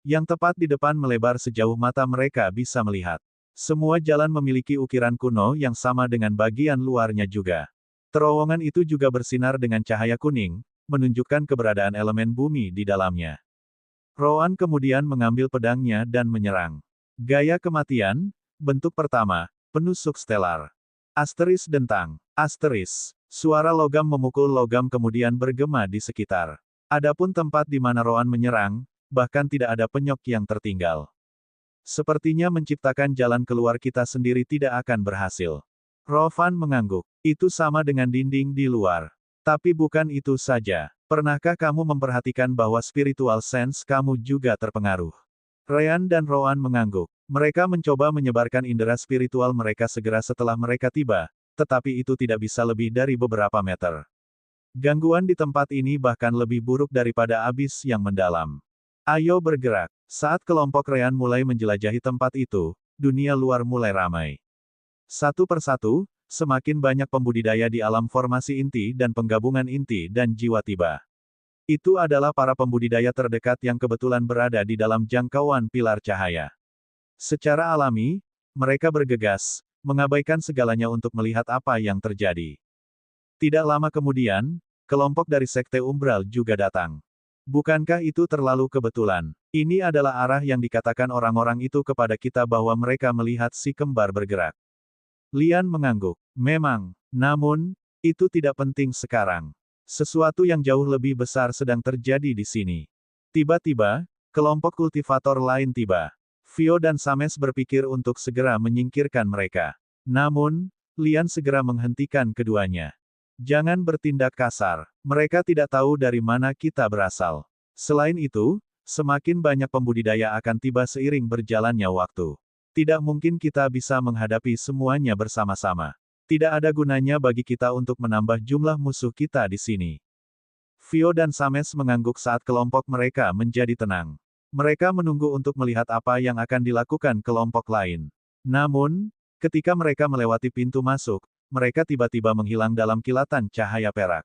Yang tepat di depan melebar sejauh mata mereka bisa melihat. Semua jalan memiliki ukiran kuno yang sama dengan bagian luarnya juga. Terowongan itu juga bersinar dengan cahaya kuning, menunjukkan keberadaan elemen bumi di dalamnya. Roan kemudian mengambil pedangnya dan menyerang. Gaya kematian, bentuk pertama, penusuk stelar. Asteris dentang. Asteris. Suara logam memukul logam kemudian bergema di sekitar. Adapun tempat di mana Roan menyerang, bahkan tidak ada penyok yang tertinggal. Sepertinya menciptakan jalan keluar kita sendiri tidak akan berhasil. Rovan mengangguk. Itu sama dengan dinding di luar. Tapi bukan itu saja. Pernahkah kamu memperhatikan bahwa spiritual sense kamu juga terpengaruh? Ryan dan Roan mengangguk. Mereka mencoba menyebarkan indera spiritual mereka segera setelah mereka tiba, tetapi itu tidak bisa lebih dari beberapa meter. Gangguan di tempat ini bahkan lebih buruk daripada abis yang mendalam. Ayo bergerak. Saat kelompok Ryan mulai menjelajahi tempat itu, dunia luar mulai ramai. Satu persatu, semakin banyak pembudidaya di alam formasi inti dan penggabungan inti dan jiwa tiba. Itu adalah para pembudidaya terdekat yang kebetulan berada di dalam jangkauan pilar cahaya. Secara alami, mereka bergegas, mengabaikan segalanya untuk melihat apa yang terjadi. Tidak lama kemudian, kelompok dari Sekte Umbral juga datang. Bukankah itu terlalu kebetulan? Ini adalah arah yang dikatakan orang-orang itu kepada kita bahwa mereka melihat si kembar bergerak. Lian mengangguk. Memang, namun, itu tidak penting sekarang. Sesuatu yang jauh lebih besar sedang terjadi di sini. Tiba-tiba, kelompok kultivator lain tiba. Vio dan Sames berpikir untuk segera menyingkirkan mereka. Namun, Lian segera menghentikan keduanya. Jangan bertindak kasar. Mereka tidak tahu dari mana kita berasal. Selain itu, semakin banyak pembudidaya akan tiba seiring berjalannya waktu. Tidak mungkin kita bisa menghadapi semuanya bersama-sama. Tidak ada gunanya bagi kita untuk menambah jumlah musuh kita di sini. Vio dan Sames mengangguk saat kelompok mereka menjadi tenang. Mereka menunggu untuk melihat apa yang akan dilakukan kelompok lain. Namun, ketika mereka melewati pintu masuk, mereka tiba-tiba menghilang dalam kilatan cahaya perak.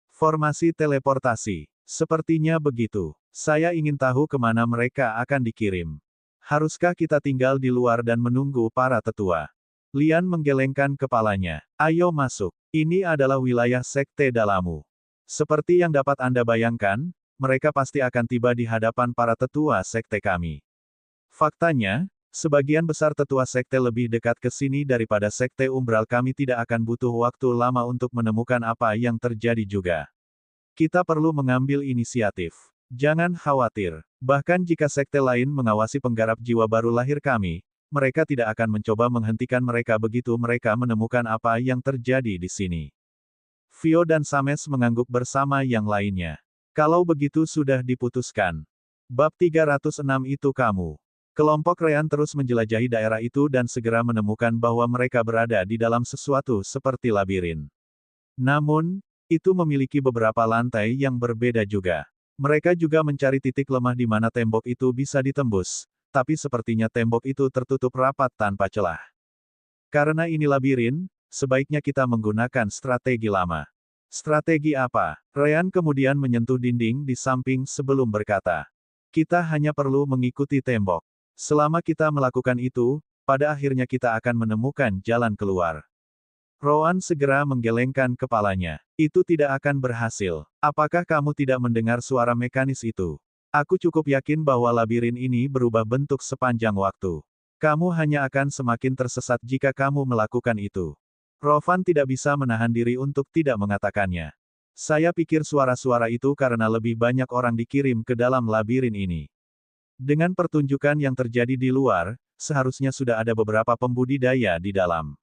Formasi teleportasi. Sepertinya begitu. Saya ingin tahu kemana mereka akan dikirim. Haruskah kita tinggal di luar dan menunggu para tetua? Lian menggelengkan kepalanya. Ayo masuk. Ini adalah wilayah sekte Dalamu. Seperti yang dapat Anda bayangkan, mereka pasti akan tiba di hadapan para tetua sekte kami. Faktanya, sebagian besar tetua sekte lebih dekat ke sini daripada sekte umbral kami tidak akan butuh waktu lama untuk menemukan apa yang terjadi juga. Kita perlu mengambil inisiatif. Jangan khawatir. Bahkan jika sekte lain mengawasi penggarap jiwa baru lahir kami, mereka tidak akan mencoba menghentikan mereka begitu mereka menemukan apa yang terjadi di sini. Vio dan Sames mengangguk bersama yang lainnya. Kalau begitu sudah diputuskan. Bab 306 itu kamu. Kelompok Ryan terus menjelajahi daerah itu dan segera menemukan bahwa mereka berada di dalam sesuatu seperti labirin. Namun, itu memiliki beberapa lantai yang berbeda juga. Mereka juga mencari titik lemah di mana tembok itu bisa ditembus, tapi sepertinya tembok itu tertutup rapat tanpa celah. Karena ini labirin, sebaiknya kita menggunakan strategi lama. Strategi apa? Ryan kemudian menyentuh dinding di samping sebelum berkata. Kita hanya perlu mengikuti tembok. Selama kita melakukan itu, pada akhirnya kita akan menemukan jalan keluar. Roan segera menggelengkan kepalanya. Itu tidak akan berhasil. Apakah kamu tidak mendengar suara mekanis itu? Aku cukup yakin bahwa labirin ini berubah bentuk sepanjang waktu. Kamu hanya akan semakin tersesat jika kamu melakukan itu. Rovan tidak bisa menahan diri untuk tidak mengatakannya. Saya pikir suara-suara itu karena lebih banyak orang dikirim ke dalam labirin ini. Dengan pertunjukan yang terjadi di luar, seharusnya sudah ada beberapa pembudidaya di dalam.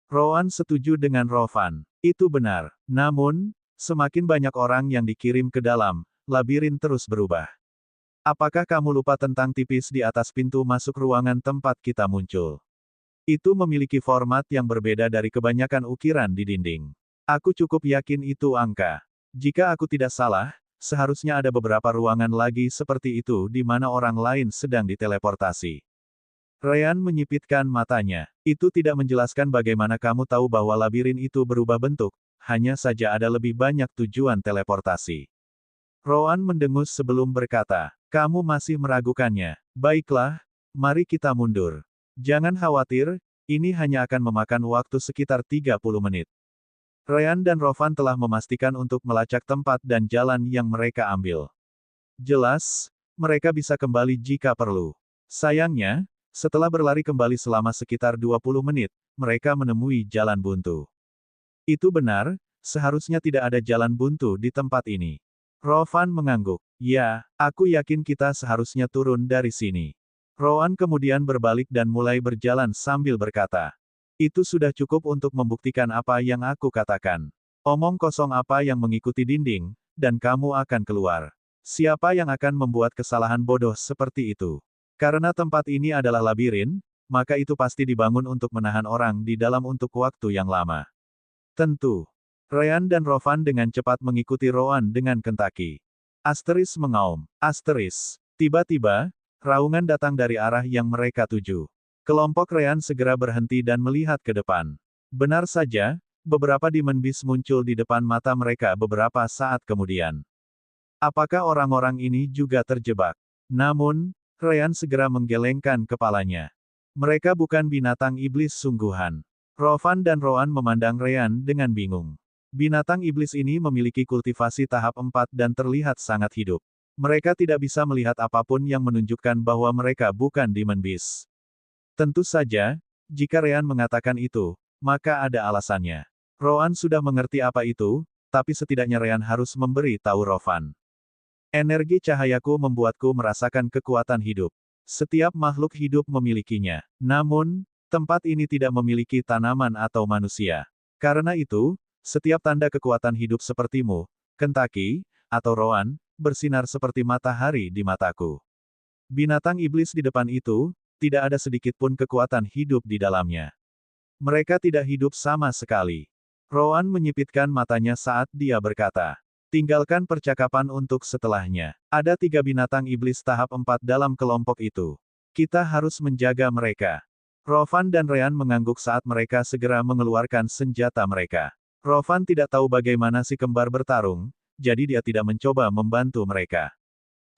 Rowan setuju dengan Rovan. Itu benar. Namun, semakin banyak orang yang dikirim ke dalam, labirin terus berubah. Apakah kamu lupa tentang tipis di atas pintu masuk ruangan tempat kita muncul? Itu memiliki format yang berbeda dari kebanyakan ukiran di dinding. Aku cukup yakin itu angka. Jika aku tidak salah, seharusnya ada beberapa ruangan lagi seperti itu di mana orang lain sedang diteleportasi. Ryan menyipitkan matanya. Itu tidak menjelaskan bagaimana kamu tahu bahwa labirin itu berubah bentuk, hanya saja ada lebih banyak tujuan teleportasi. Rowan mendengus sebelum berkata, kamu masih meragukannya. Baiklah, mari kita mundur. Jangan khawatir, ini hanya akan memakan waktu sekitar 30 menit. Ryan dan Rowan telah memastikan untuk melacak tempat dan jalan yang mereka ambil. Jelas, mereka bisa kembali jika perlu. Sayangnya, setelah berlari kembali selama sekitar 20 menit, mereka menemui jalan buntu. Itu benar, seharusnya tidak ada jalan buntu di tempat ini. Rowan mengangguk. Ya, aku yakin kita seharusnya turun dari sini. Rowan kemudian berbalik dan mulai berjalan sambil berkata. Itu sudah cukup untuk membuktikan apa yang aku katakan. Omong kosong apa yang mengikuti dinding, dan kamu akan keluar. Siapa yang akan membuat kesalahan bodoh seperti itu? Karena tempat ini adalah labirin, maka itu pasti dibangun untuk menahan orang di dalam untuk waktu yang lama. Tentu. Ryan dan Rowan dengan cepat mengikuti Rowan dengan Kentucky. Asteris mengaum. Asteris. Tiba-tiba, raungan datang dari arah yang mereka tuju. Kelompok Ryan segera berhenti dan melihat ke depan. Benar saja, beberapa Demon Beast muncul di depan mata mereka beberapa saat kemudian. Apakah orang-orang ini juga terjebak? Namun, Ryan segera menggelengkan kepalanya. Mereka bukan binatang iblis sungguhan. Rowan dan Rowan memandang Ryan dengan bingung. Binatang iblis ini memiliki kultivasi tahap 4 dan terlihat sangat hidup. Mereka tidak bisa melihat apapun yang menunjukkan bahwa mereka bukan Demon Beast. Tentu saja, jika Ryan mengatakan itu, maka ada alasannya. Rowan sudah mengerti apa itu, tapi setidaknya Ryan harus memberi tahu Rowan. Energi cahayaku membuatku merasakan kekuatan hidup. Setiap makhluk hidup memilikinya. Namun, tempat ini tidak memiliki tanaman atau manusia. Karena itu, setiap tanda kekuatan hidup sepertimu, Kentucky, atau Rowan, bersinar seperti matahari di mataku. Binatang iblis di depan itu, tidak ada sedikit pun kekuatan hidup di dalamnya. Mereka tidak hidup sama sekali. Rowan menyipitkan matanya saat dia berkata. Tinggalkan percakapan untuk setelahnya. Ada 3 binatang iblis tahap 4 dalam kelompok itu. Kita harus menjaga mereka. Rowan dan Ryan mengangguk saat mereka segera mengeluarkan senjata mereka. Rowan tidak tahu bagaimana si kembar bertarung, jadi dia tidak mencoba membantu mereka.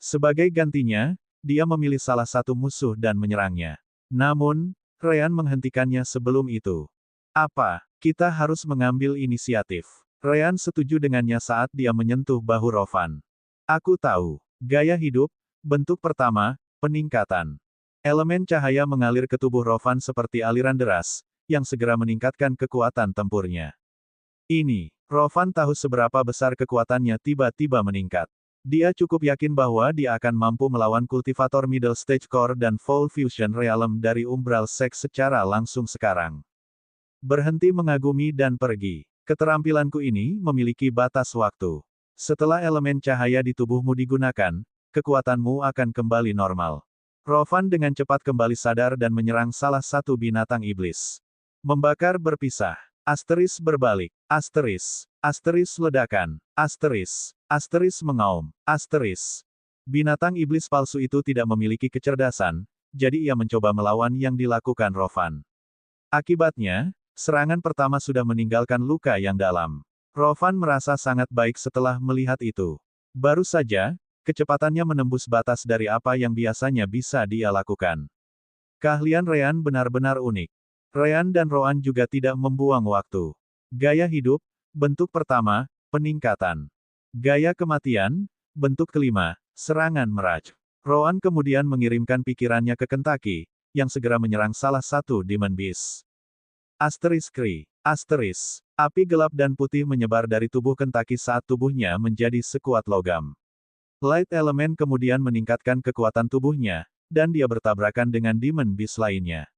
Sebagai gantinya, dia memilih salah satu musuh dan menyerangnya. Namun, Ryan menghentikannya sebelum itu. Apa? Kita harus mengambil inisiatif. Ryan setuju dengannya saat dia menyentuh bahu Rowan. Aku tahu. Gaya hidup, bentuk pertama, peningkatan. Elemen cahaya mengalir ke tubuh Rowan seperti aliran deras, yang segera meningkatkan kekuatan tempurnya. Ini, Rowan tahu seberapa besar kekuatannya tiba-tiba meningkat. Dia cukup yakin bahwa dia akan mampu melawan kultivator Middle Stage Core dan Full Fusion Realm dari Umbral Sect secara langsung sekarang. Berhenti mengagumi dan pergi. Keterampilanku ini memiliki batas waktu. Setelah elemen cahaya di tubuhmu digunakan, kekuatanmu akan kembali normal. Rowan dengan cepat kembali sadar dan menyerang salah satu binatang iblis. Membakar berpisah. Asteris berbalik. Asteris. Asteris ledakan. Asteris. Asteris mengaum. Asteris. Binatang iblis palsu itu tidak memiliki kecerdasan, jadi ia mencoba melawan yang dilakukan Rowan. Akibatnya, serangan pertama sudah meninggalkan luka yang dalam. Rowan merasa sangat baik setelah melihat itu. Baru saja, kecepatannya menembus batas dari apa yang biasanya bisa dia lakukan. Keahlian Ryan benar-benar unik. Ryan dan Rowan juga tidak membuang waktu. Gaya hidup, bentuk pertama, peningkatan. Gaya kematian, bentuk kelima, serangan meraj. Rowan kemudian mengirimkan pikirannya ke Kentucky, yang segera menyerang salah satu Demon Beast. Asteris Kri. Asteris. Api gelap dan putih menyebar dari tubuh Kentucky saat tubuhnya menjadi sekuat logam. Light Element kemudian meningkatkan kekuatan tubuhnya, dan dia bertabrakan dengan Demon Beast lainnya.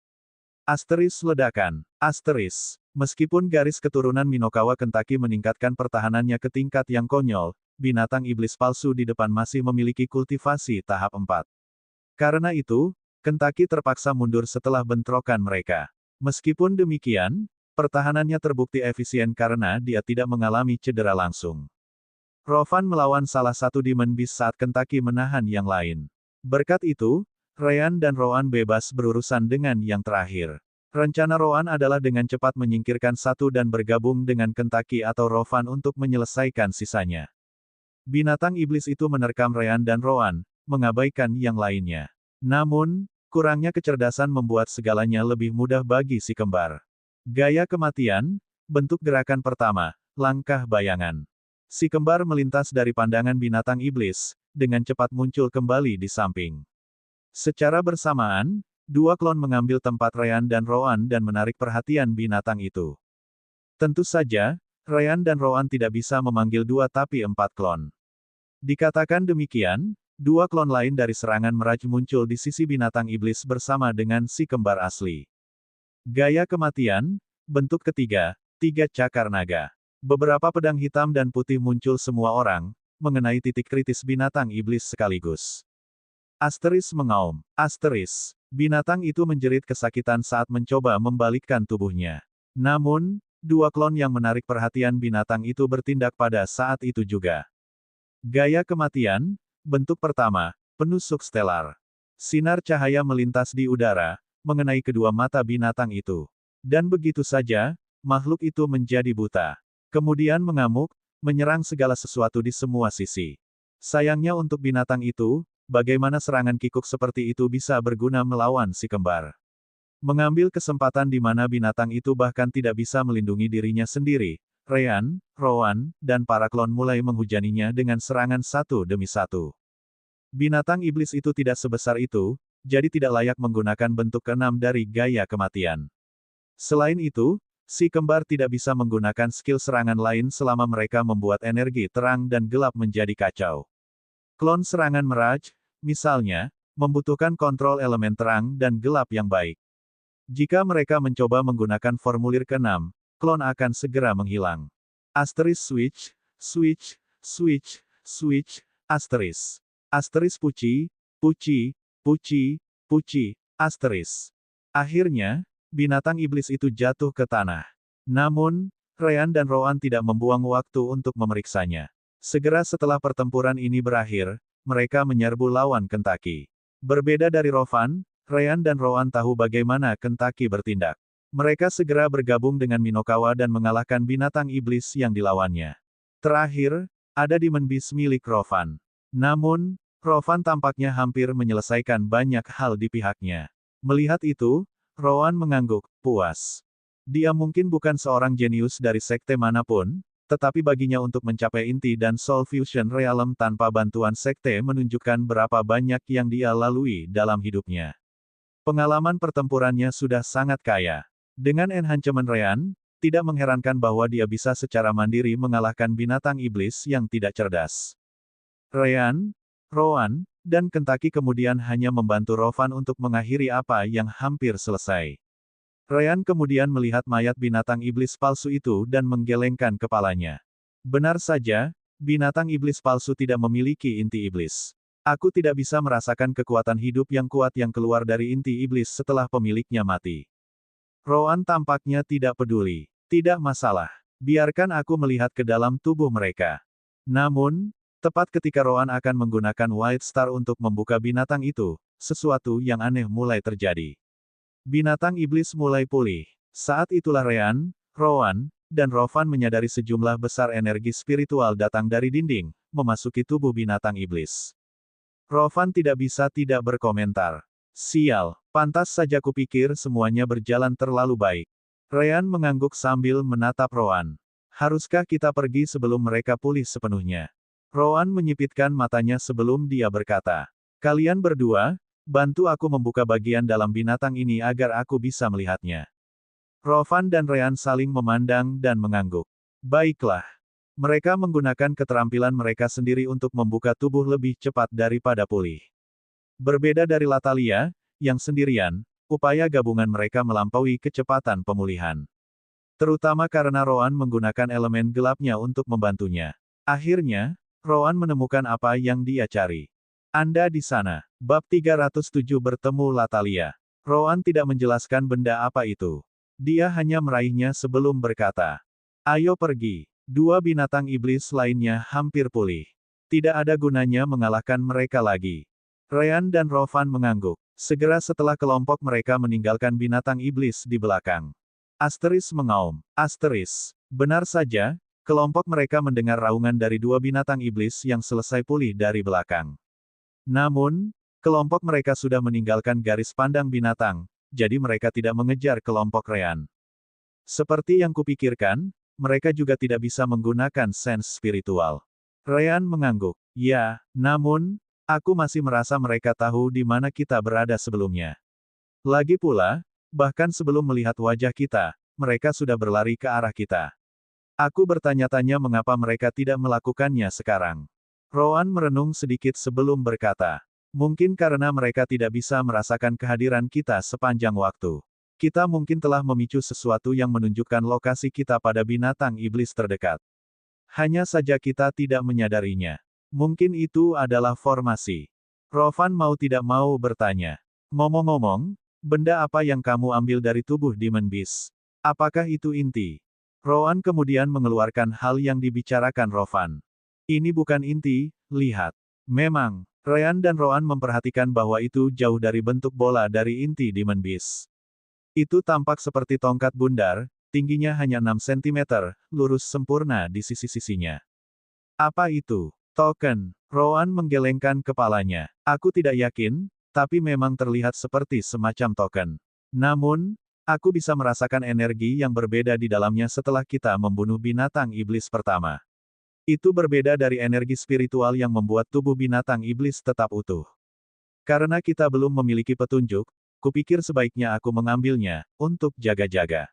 Asteris ledakan. Asteris. Meskipun garis keturunan Minokawa Kentucky meningkatkan pertahanannya ke tingkat yang konyol, binatang iblis palsu di depan masih memiliki kultivasi tahap 4. Karena itu, Kentucky terpaksa mundur setelah bentrokan mereka. Meskipun demikian, pertahanannya terbukti efisien karena dia tidak mengalami cedera langsung. Rovan melawan salah satu Demon Beast saat Kentucky menahan yang lain. Berkat itu, Ryan dan Rowan bebas berurusan dengan yang terakhir. Rencana Rowan adalah dengan cepat menyingkirkan satu dan bergabung dengan Kentucky atau Rovan untuk menyelesaikan sisanya. Binatang iblis itu menerkam Ryan dan Rowan, mengabaikan yang lainnya. Namun, kurangnya kecerdasan membuat segalanya lebih mudah bagi si kembar. Gaya kematian, bentuk gerakan pertama, langkah bayangan. Si kembar melintas dari pandangan binatang iblis, dengan cepat muncul kembali di samping. Secara bersamaan, dua klon mengambil tempat Ryan dan Rowan dan menarik perhatian binatang itu. Tentu saja, Ryan dan Rowan tidak bisa memanggil dua tapi 4 klon. Dikatakan demikian, dua klon lain dari serangan Mirage muncul di sisi binatang iblis bersama dengan si kembar asli. Gaya kematian, bentuk ketiga, 3 cakar naga. Beberapa pedang hitam dan putih muncul semua orang, mengenai titik kritis binatang iblis sekaligus. Asteris mengaum. Asteris. Binatang itu menjerit kesakitan saat mencoba membalikkan tubuhnya. Namun, dua klon yang menarik perhatian binatang itu bertindak pada saat itu juga. Gaya kematian, bentuk pertama, penusuk stelar. Sinar cahaya melintas di udara, mengenai kedua mata binatang itu. Dan begitu saja, makhluk itu menjadi buta. Kemudian mengamuk, menyerang segala sesuatu di semua sisi. Sayangnya untuk binatang itu, bagaimana serangan kikuk seperti itu bisa berguna melawan si kembar. Mengambil kesempatan di mana binatang itu bahkan tidak bisa melindungi dirinya sendiri, Ryan, Rowan, dan para klon mulai menghujaninya dengan serangan satu demi satu. Binatang iblis itu tidak sebesar itu, jadi tidak layak menggunakan bentuk keenam dari gaya kematian. Selain itu, si kembar tidak bisa menggunakan skill serangan lain selama mereka membuat energi terang dan gelap menjadi kacau. Klon serangan Mirage, misalnya, membutuhkan kontrol elemen terang dan gelap yang baik. Jika mereka mencoba menggunakan formulir ke-6, klon akan segera menghilang. Asteris switch, switch, switch, switch, asteris. Asteris puci, puci, puci, puci, asteris. Akhirnya, binatang iblis itu jatuh ke tanah. Namun, Ryan dan Rowan tidak membuang waktu untuk memeriksanya. Segera setelah pertempuran ini berakhir, mereka menyerbu lawan Kentucky. Berbeda dari Rovan, Ryan dan Rowan tahu bagaimana Kentucky bertindak. Mereka segera bergabung dengan Minokawa dan mengalahkan binatang iblis yang dilawannya. Terakhir, ada Demon Beast milik Rovan. Namun, Rovan tampaknya hampir menyelesaikan banyak hal di pihaknya. Melihat itu, Rowan mengangguk, puas. Dia mungkin bukan seorang jenius dari sekte manapun, tetapi baginya untuk mencapai inti dan Soul Fusion Realm tanpa bantuan sekte menunjukkan berapa banyak yang dia lalui dalam hidupnya. Pengalaman pertempurannya sudah sangat kaya. Dengan enhancement Ryan, tidak mengherankan bahwa dia bisa secara mandiri mengalahkan binatang iblis yang tidak cerdas. Ryan, Rowan, dan Kentucky kemudian hanya membantu Rovan untuk mengakhiri apa yang hampir selesai. Ryan kemudian melihat mayat binatang iblis palsu itu dan menggelengkan kepalanya. Benar saja, binatang iblis palsu tidak memiliki inti iblis. Aku tidak bisa merasakan kekuatan hidup yang kuat yang keluar dari inti iblis setelah pemiliknya mati. Rowan tampaknya tidak peduli. Tidak masalah. Biarkan aku melihat ke dalam tubuh mereka. Namun, tepat ketika Rowan akan menggunakan White Star untuk membuka binatang itu, sesuatu yang aneh mulai terjadi. Binatang iblis mulai pulih. Saat itulah Ryan, Rowan, dan Rovan menyadari sejumlah besar energi spiritual datang dari dinding, memasuki tubuh binatang iblis. Rovan tidak bisa tidak berkomentar. Sial, pantas saja kupikir semuanya berjalan terlalu baik. Ryan mengangguk sambil menatap Rowan. Haruskah kita pergi sebelum mereka pulih sepenuhnya? Rowan menyipitkan matanya sebelum dia berkata, "Kalian berdua, bantu aku membuka bagian dalam binatang ini agar aku bisa melihatnya." Rovan dan Ryan saling memandang dan mengangguk. Baiklah. Mereka menggunakan keterampilan mereka sendiri untuk membuka tubuh lebih cepat daripada pulih. Berbeda dari Latalia, yang sendirian, upaya gabungan mereka melampaui kecepatan pemulihan. Terutama karena Rowan menggunakan elemen gelapnya untuk membantunya. Akhirnya, Rowan menemukan apa yang dia cari. Anda di sana. Bab 307 bertemu Latalia. Rowan tidak menjelaskan benda apa itu. Dia hanya meraihnya sebelum berkata, "Ayo pergi." Dua binatang iblis lainnya hampir pulih. Tidak ada gunanya mengalahkan mereka lagi. Ryan dan Rovan mengangguk. Segera setelah kelompok mereka meninggalkan binatang iblis di belakang. Asteris mengaum. Asteris. Benar saja, kelompok mereka mendengar raungan dari dua binatang iblis yang selesai pulih dari belakang. Namun, kelompok mereka sudah meninggalkan garis pandang binatang, jadi mereka tidak mengejar kelompok Ryan. Seperti yang kupikirkan, mereka juga tidak bisa menggunakan sense spiritual. Ryan mengangguk. Ya, namun, aku masih merasa mereka tahu di mana kita berada sebelumnya. Lagi pula, bahkan sebelum melihat wajah kita, mereka sudah berlari ke arah kita. Aku bertanya-tanya mengapa mereka tidak melakukannya sekarang. Rowan merenung sedikit sebelum berkata, mungkin karena mereka tidak bisa merasakan kehadiran kita sepanjang waktu. Kita mungkin telah memicu sesuatu yang menunjukkan lokasi kita pada binatang iblis terdekat. Hanya saja kita tidak menyadarinya. Mungkin itu adalah formasi. Rovan mau tidak mau bertanya. Ngomong-ngomong, benda apa yang kamu ambil dari tubuh Demon Beast? Apakah itu inti? Rowan kemudian mengeluarkan hal yang dibicarakan Rovan. Ini bukan inti, lihat. Memang, Ryan dan Rowan memperhatikan bahwa itu jauh dari bentuk bola dari inti Demon Beast. Itu tampak seperti tongkat bundar, tingginya hanya 6 cm, lurus sempurna di sisi-sisinya. Apa itu? Token. Rowan menggelengkan kepalanya. Aku tidak yakin, tapi memang terlihat seperti semacam token. Namun, aku bisa merasakan energi yang berbeda di dalamnya setelah kita membunuh binatang iblis pertama. Itu berbeda dari energi spiritual yang membuat tubuh binatang iblis tetap utuh. Karena kita belum memiliki petunjuk, kupikir sebaiknya aku mengambilnya, untuk jaga-jaga.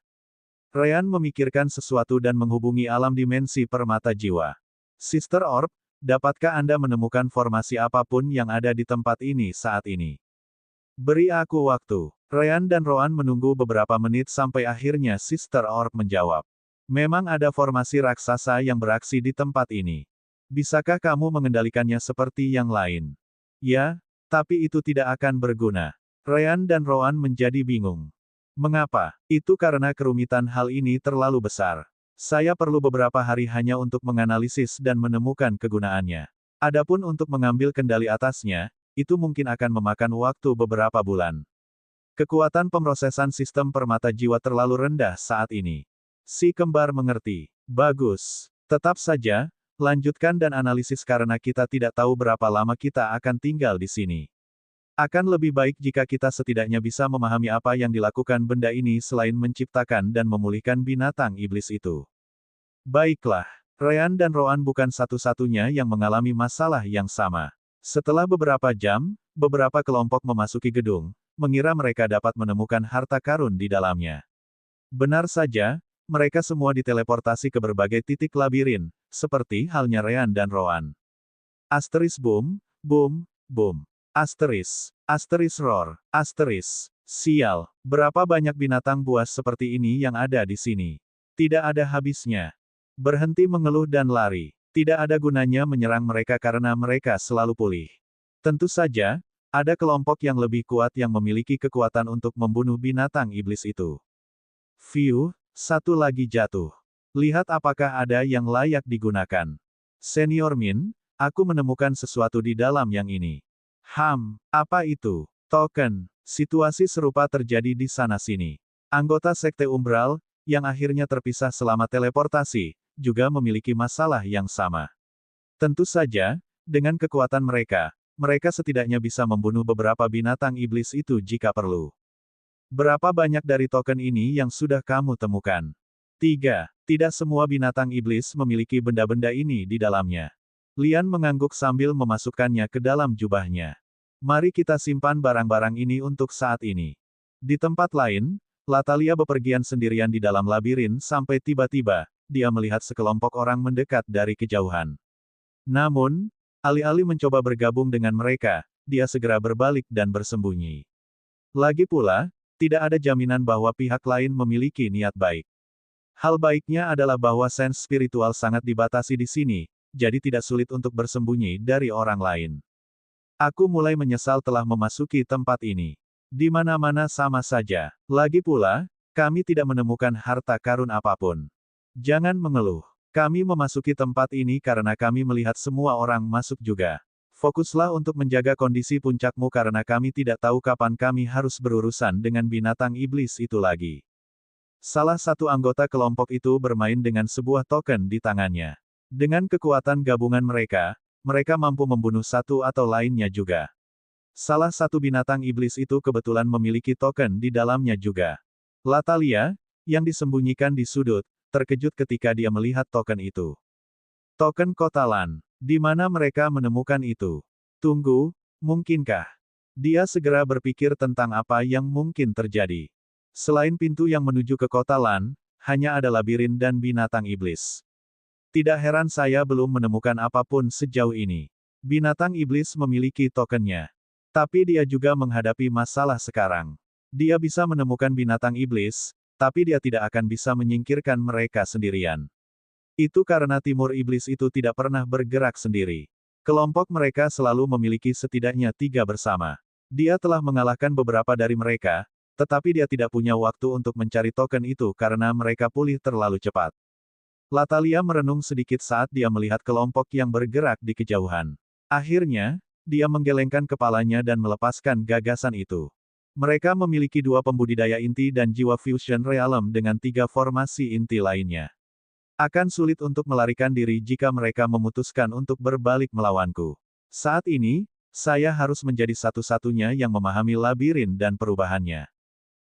Ryan memikirkan sesuatu dan menghubungi alam dimensi permata jiwa. Sister Orb, dapatkah Anda menemukan formasi apapun yang ada di tempat ini saat ini? Beri aku waktu. Ryan dan Rowan menunggu beberapa menit sampai akhirnya Sister Orb menjawab. Memang ada formasi raksasa yang beraksi di tempat ini. Bisakah kamu mengendalikannya seperti yang lain? Ya, tapi itu tidak akan berguna. Ryan dan Rowan menjadi bingung. Mengapa? Itu karena kerumitan hal ini terlalu besar. Saya perlu beberapa hari hanya untuk menganalisis dan menemukan kegunaannya. Adapun untuk mengambil kendali atasnya, itu mungkin akan memakan waktu beberapa bulan. Kekuatan pemrosesan sistem permata jiwa terlalu rendah saat ini. Si kembar mengerti. Bagus. Tetap saja, lanjutkan dan analisis karena kita tidak tahu berapa lama kita akan tinggal di sini. Akan lebih baik jika kita setidaknya bisa memahami apa yang dilakukan benda ini selain menciptakan dan memulihkan binatang iblis itu. Baiklah, Ryan dan Rowan bukan satu-satunya yang mengalami masalah yang sama. Setelah beberapa jam, beberapa kelompok memasuki gedung, mengira mereka dapat menemukan harta karun di dalamnya. Benar saja, mereka semua diteleportasi ke berbagai titik labirin, seperti halnya Ryan dan Rowan. Asteris boom, boom, boom. Asteris, asteris roar, asteris. Sial, berapa banyak binatang buas seperti ini yang ada di sini. Tidak ada habisnya. Berhenti mengeluh dan lari. Tidak ada gunanya menyerang mereka karena mereka selalu pulih. Tentu saja, ada kelompok yang lebih kuat yang memiliki kekuatan untuk membunuh binatang iblis itu. View, satu lagi jatuh. Lihat apakah ada yang layak digunakan. Senior Min, aku menemukan sesuatu di dalam yang ini. Apa itu? Token. Situasi serupa terjadi di sana-sini. Anggota Sekte Umbral, yang akhirnya terpisah selama teleportasi, juga memiliki masalah yang sama. Tentu saja, dengan kekuatan mereka, mereka setidaknya bisa membunuh beberapa binatang iblis itu jika perlu. Berapa banyak dari token ini yang sudah kamu temukan? 3. Tidak semua binatang iblis memiliki benda-benda ini di dalamnya. Lian mengangguk sambil memasukkannya ke dalam jubahnya. Mari kita simpan barang-barang ini untuk saat ini. Di tempat lain, Latalia bepergian sendirian di dalam labirin sampai tiba-tiba, dia melihat sekelompok orang mendekat dari kejauhan. Namun, alih-alih mencoba bergabung dengan mereka, dia segera berbalik dan bersembunyi. Lagi pula, tidak ada jaminan bahwa pihak lain memiliki niat baik. Hal baiknya adalah bahwa sense spiritual sangat dibatasi di sini, jadi tidak sulit untuk bersembunyi dari orang lain. Aku mulai menyesal telah memasuki tempat ini. Di mana-mana sama saja. Lagi pula, kami tidak menemukan harta karun apapun. Jangan mengeluh. Kami memasuki tempat ini karena kami melihat semua orang masuk juga. Fokuslah untuk menjaga kondisi puncakmu karena kami tidak tahu kapan kami harus berurusan dengan binatang iblis itu lagi. Salah satu anggota kelompok itu bermain dengan sebuah token di tangannya. Dengan kekuatan gabungan mereka, mereka mampu membunuh satu atau lainnya juga. Salah satu binatang iblis itu kebetulan memiliki token di dalamnya juga. Latalia, yang disembunyikan di sudut, terkejut ketika dia melihat token itu. Token Kotalan. Di mana mereka menemukan itu? Tunggu, mungkinkah? Dia segera berpikir tentang apa yang mungkin terjadi. Selain pintu yang menuju ke Kotalan, hanya ada labirin dan binatang iblis. Tidak heran saya belum menemukan apapun sejauh ini. Binatang iblis memiliki tokennya. Tapi dia juga menghadapi masalah sekarang. Dia bisa menemukan binatang iblis, tapi dia tidak akan bisa menyingkirkan mereka sendirian. Itu karena Timur Iblis itu tidak pernah bergerak sendiri. Kelompok mereka selalu memiliki setidaknya 3 bersama. Dia telah mengalahkan beberapa dari mereka, tetapi dia tidak punya waktu untuk mencari token itu karena mereka pulih terlalu cepat. Latalia merenung sedikit saat dia melihat kelompok yang bergerak di kejauhan. Akhirnya, dia menggelengkan kepalanya dan melepaskan gagasan itu. Mereka memiliki 2 pembudidaya inti dan jiwa fusion realm dengan 3 formasi inti lainnya. Akan sulit untuk melarikan diri jika mereka memutuskan untuk berbalik melawanku. Saat ini, saya harus menjadi satu-satunya yang memahami labirin dan perubahannya.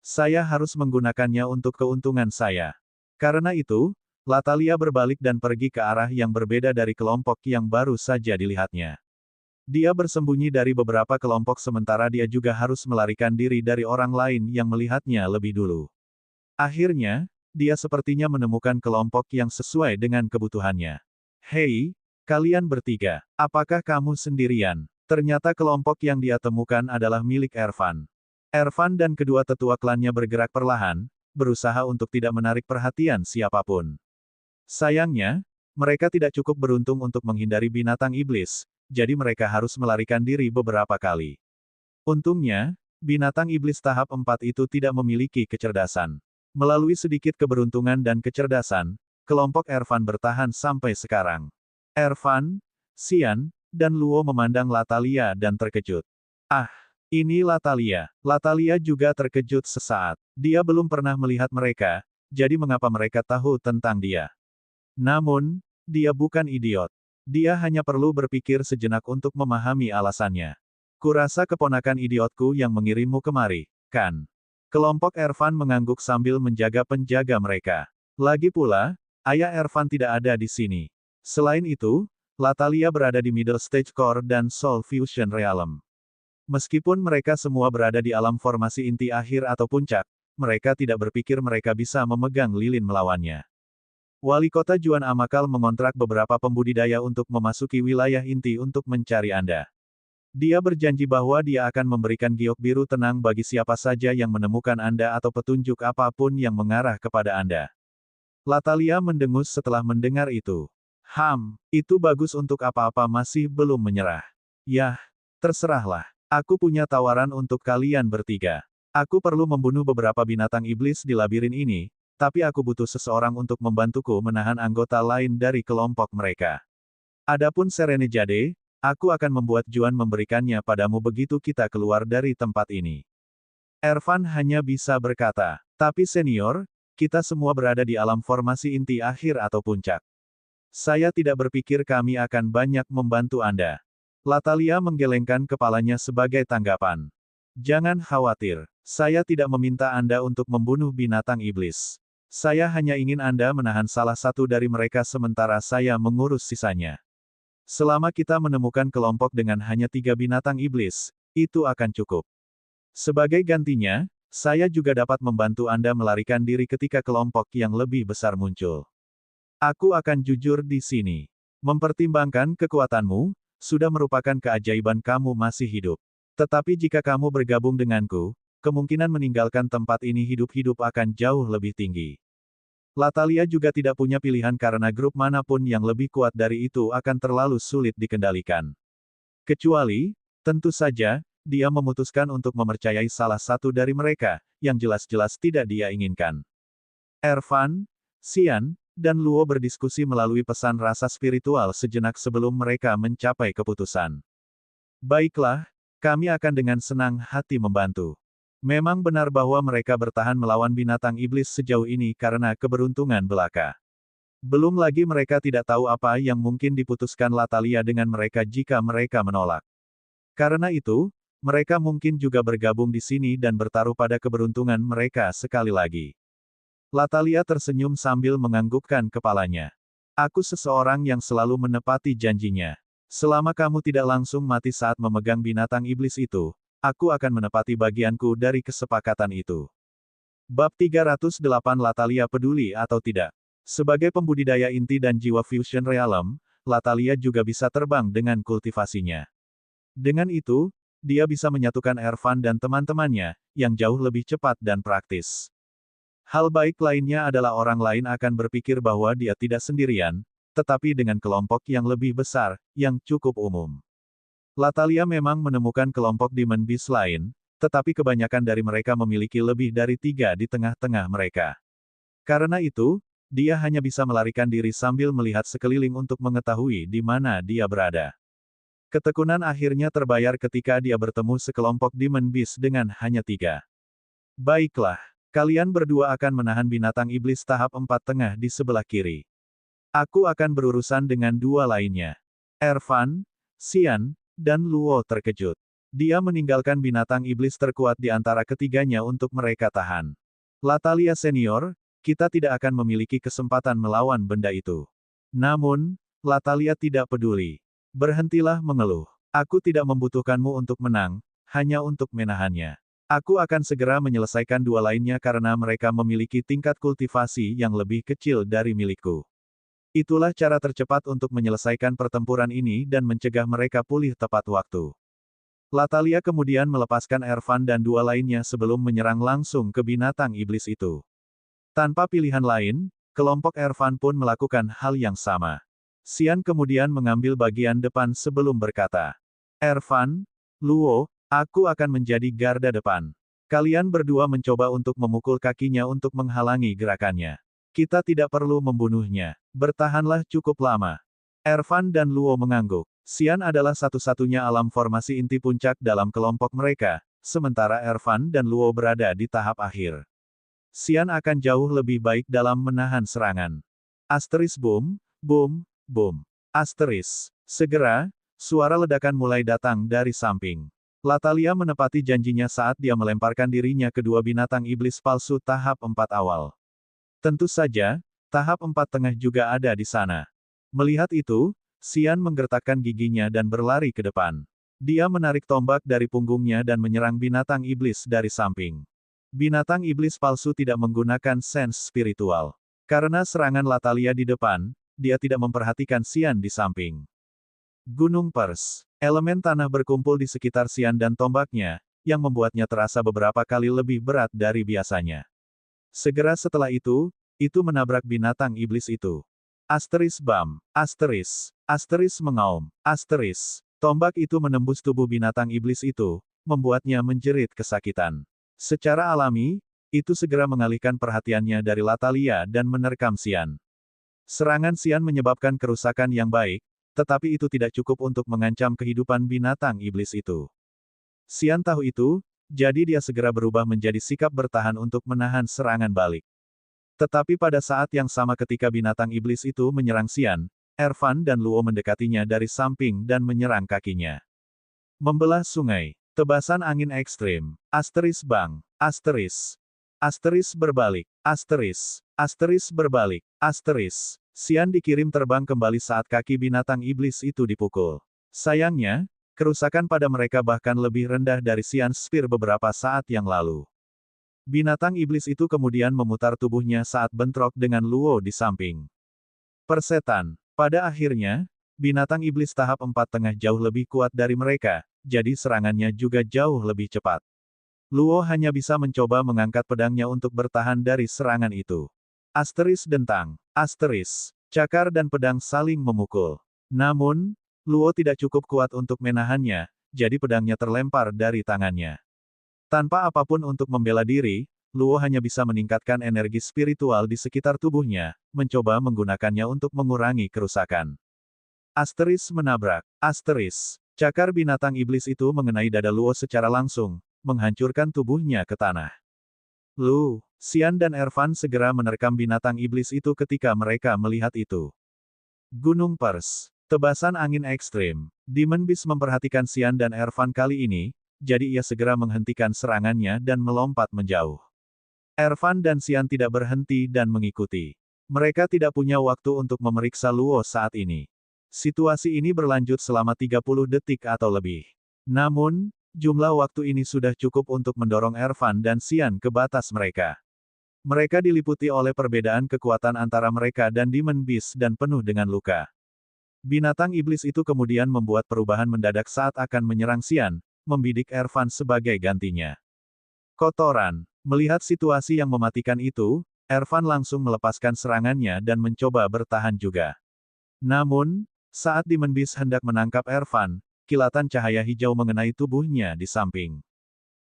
Saya harus menggunakannya untuk keuntungan saya. Karena itu, Latalia berbalik dan pergi ke arah yang berbeda dari kelompok yang baru saja dilihatnya. Dia bersembunyi dari beberapa kelompok sementara dia juga harus melarikan diri dari orang lain yang melihatnya lebih dulu. Akhirnya, dia sepertinya menemukan kelompok yang sesuai dengan kebutuhannya. Hei, kalian bertiga, apakah kamu sendirian? Ternyata kelompok yang dia temukan adalah milik Ervan. Ervan dan kedua tetua klannya bergerak perlahan, berusaha untuk tidak menarik perhatian siapapun. Sayangnya, mereka tidak cukup beruntung untuk menghindari binatang iblis, jadi mereka harus melarikan diri beberapa kali. Untungnya, binatang iblis tahap 4 itu tidak memiliki kecerdasan. Melalui sedikit keberuntungan dan kecerdasan, kelompok Ervan bertahan sampai sekarang. Ervan, Xian, dan Luo memandang Latalia dan terkejut. Ah, ini Latalia. Latalia juga terkejut sesaat. Dia belum pernah melihat mereka, jadi mengapa mereka tahu tentang dia? Namun, dia bukan idiot. Dia hanya perlu berpikir sejenak untuk memahami alasannya. Kurasa keponakan idiotku yang mengirimmu kemari, kan? Kelompok Ervan mengangguk sambil menjaga penjaga mereka. Lagi pula, ayah Ervan tidak ada di sini. Selain itu, Latalia berada di Middle Stage Core dan Soul Fusion Realm. Meskipun mereka semua berada di alam formasi inti akhir atau puncak, mereka tidak berpikir mereka bisa memegang lilin melawannya. Wali Kota Juan Amakal mengontrak beberapa pembudidaya untuk memasuki wilayah inti untuk mencari Anda. Dia berjanji bahwa dia akan memberikan giok biru tenang bagi siapa saja yang menemukan Anda atau petunjuk apapun yang mengarah kepada Anda. Latalia mendengus setelah mendengar itu. Itu bagus untuk apa-apa masih belum menyerah. Yah, terserahlah. Aku punya tawaran untuk kalian bertiga. Aku perlu membunuh beberapa binatang iblis di labirin ini, tapi aku butuh seseorang untuk membantuku menahan anggota lain dari kelompok mereka. Adapun Serene Jade, aku akan membuat Juan memberikannya padamu begitu kita keluar dari tempat ini. Ervan hanya bisa berkata, tapi senior, kita semua berada di alam formasi inti akhir atau puncak. Saya tidak berpikir kami akan banyak membantu Anda. Latalia menggelengkan kepalanya sebagai tanggapan. Jangan khawatir, saya tidak meminta Anda untuk membunuh binatang iblis. Saya hanya ingin Anda menahan salah satu dari mereka sementara saya mengurus sisanya. Selama kita menemukan kelompok dengan hanya 3 binatang iblis, itu akan cukup. Sebagai gantinya, saya juga dapat membantu Anda melarikan diri ketika kelompok yang lebih besar muncul. Aku akan jujur di sini. Mempertimbangkan kekuatanmu, sudah merupakan keajaiban kamu masih hidup. Tetapi jika kamu bergabung denganku, kemungkinan meninggalkan tempat ini hidup-hidup akan jauh lebih tinggi. Latalia juga tidak punya pilihan karena grup manapun yang lebih kuat dari itu akan terlalu sulit dikendalikan. Kecuali, tentu saja, dia memutuskan untuk mempercayai salah satu dari mereka, yang jelas-jelas tidak dia inginkan. Ervan, Xian, dan Luo berdiskusi melalui pesan rasa spiritual sejenak sebelum mereka mencapai keputusan. Baiklah, kami akan dengan senang hati membantu. Memang benar bahwa mereka bertahan melawan binatang iblis sejauh ini karena keberuntungan belaka. Belum lagi mereka tidak tahu apa yang mungkin diputuskan Latalia dengan mereka jika mereka menolak. Karena itu, mereka mungkin juga bergabung di sini dan bertaruh pada keberuntungan mereka sekali lagi. Latalia tersenyum sambil menganggukkan kepalanya. Aku seseorang yang selalu menepati janjinya. Selama kamu tidak langsung mati saat memegang binatang iblis itu, aku akan menepati bagianku dari kesepakatan itu. Bab 308 Latalia peduli atau tidak. Sebagai pembudidaya inti dan jiwa Fusion Realm, Latalia juga bisa terbang dengan kultivasinya. Dengan itu, dia bisa menyatukan Ervan dan teman-temannya, yang jauh lebih cepat dan praktis. Hal baik lainnya adalah orang lain akan berpikir bahwa dia tidak sendirian, tetapi dengan kelompok yang lebih besar, yang cukup umum. Latalia memang menemukan kelompok Demon Beast lain, tetapi kebanyakan dari mereka memiliki lebih dari 3 di tengah-tengah mereka. Karena itu, dia hanya bisa melarikan diri sambil melihat sekeliling untuk mengetahui di mana dia berada. Ketekunan akhirnya terbayar ketika dia bertemu sekelompok Demon Beast dengan hanya 3. Baiklah, kalian berdua akan menahan binatang iblis tahap 4 tengah di sebelah kiri. Aku akan berurusan dengan 2 lainnya. Ervan, Xian, dan Luo terkejut. Dia meninggalkan binatang iblis terkuat di antara ketiganya untuk mereka tahan. Latalia senior, kita tidak akan memiliki kesempatan melawan benda itu. Namun, Latalia tidak peduli. Berhentilah mengeluh. Aku tidak membutuhkanmu untuk menang, hanya untuk menahannya. Aku akan segera menyelesaikan 2 lainnya karena mereka memiliki tingkat kultivasi yang lebih kecil dari milikku. Itulah cara tercepat untuk menyelesaikan pertempuran ini dan mencegah mereka pulih tepat waktu. Latalia kemudian melepaskan Ervan dan 2 lainnya sebelum menyerang langsung ke binatang iblis itu. Tanpa pilihan lain, kelompok Ervan pun melakukan hal yang sama. Xian kemudian mengambil bagian depan sebelum berkata, Ervan, Luo, aku akan menjadi garda depan. Kalian berdua mencoba untuk memukul kakinya untuk menghalangi gerakannya. Kita tidak perlu membunuhnya. Bertahanlah cukup lama. Ervan dan Luo mengangguk. Xian adalah satu-satunya alam formasi inti puncak dalam kelompok mereka, sementara Ervan dan Luo berada di tahap akhir. Xian akan jauh lebih baik dalam menahan serangan. Asteris boom, boom, boom. Asteris. Segera, suara ledakan mulai datang dari samping. Latalia menepati janjinya saat dia melemparkan dirinya ke 2 binatang iblis palsu tahap 4 awal. Tentu saja, tahap 4 tengah juga ada di sana. Melihat itu, Xian menggertakkan giginya dan berlari ke depan. Dia menarik tombak dari punggungnya dan menyerang binatang iblis dari samping. Binatang iblis palsu tidak menggunakan sense spiritual. Karena serangan Latalia di depan, dia tidak memperhatikan Xian di samping. Gunung Pers. Elemen tanah berkumpul di sekitar Xian dan tombaknya, yang membuatnya terasa beberapa kali lebih berat dari biasanya. Segera setelah itu menabrak binatang iblis itu. Asteris bam. Asteris. Asteris mengaum. Asteris. Tombak itu menembus tubuh binatang iblis itu, membuatnya menjerit kesakitan. Secara alami, itu segera mengalihkan perhatiannya dari Latalia dan menerkam Xian. Serangan Xian menyebabkan kerusakan yang baik, tetapi itu tidak cukup untuk mengancam kehidupan binatang iblis itu. Xian tahu itu, jadi dia segera berubah menjadi sikap bertahan untuk menahan serangan balik. Tetapi pada saat yang sama ketika binatang iblis itu menyerang Xian, Ervan dan Luo mendekatinya dari samping dan menyerang kakinya. Membelah sungai. Tebasan angin ekstrim. Asteris bang. Asteris. Asteris berbalik. Asteris. Asteris berbalik. Asteris. Xian dikirim terbang kembali saat kaki binatang iblis itu dipukul. Sayangnya, kerusakan pada mereka bahkan lebih rendah dari Xian Spear beberapa saat yang lalu. Binatang iblis itu kemudian memutar tubuhnya saat bentrok dengan Luo di samping. Persetan. Pada akhirnya, binatang iblis tahap 4 tengah jauh lebih kuat dari mereka, jadi serangannya juga jauh lebih cepat. Luo hanya bisa mencoba mengangkat pedangnya untuk bertahan dari serangan itu. Asteris dentang. Asteris. Cakar dan pedang saling memukul. Namun, Luo tidak cukup kuat untuk menahannya, jadi pedangnya terlempar dari tangannya. Tanpa apapun untuk membela diri, Luo hanya bisa meningkatkan energi spiritual di sekitar tubuhnya, mencoba menggunakannya untuk mengurangi kerusakan. Asteris menabrak. Asteris. Cakar binatang iblis itu mengenai dada Luo secara langsung, menghancurkan tubuhnya ke tanah. Lu, Xian dan Ervan segera menerkam binatang iblis itu ketika mereka melihat itu. Gunung Pers. Tebasan angin ekstrim. Demon Beast memperhatikan Xian dan Ervan kali ini, jadi ia segera menghentikan serangannya dan melompat menjauh. Ervan dan Xian tidak berhenti dan mengikuti. Mereka tidak punya waktu untuk memeriksa Luo saat ini. Situasi ini berlanjut selama 30 detik atau lebih. Namun, jumlah waktu ini sudah cukup untuk mendorong Ervan dan Xian ke batas mereka. Mereka diliputi oleh perbedaan kekuatan antara mereka dan Demon Beast dan penuh dengan luka. Binatang iblis itu kemudian membuat perubahan mendadak saat akan menyerang Xian, membidik Ervan sebagai gantinya. Kotoran. Melihat situasi yang mematikan itu, Ervan langsung melepaskan serangannya dan mencoba bertahan juga. Namun, saat Demon Beast hendak menangkap Ervan, kilatan cahaya hijau mengenai tubuhnya di samping.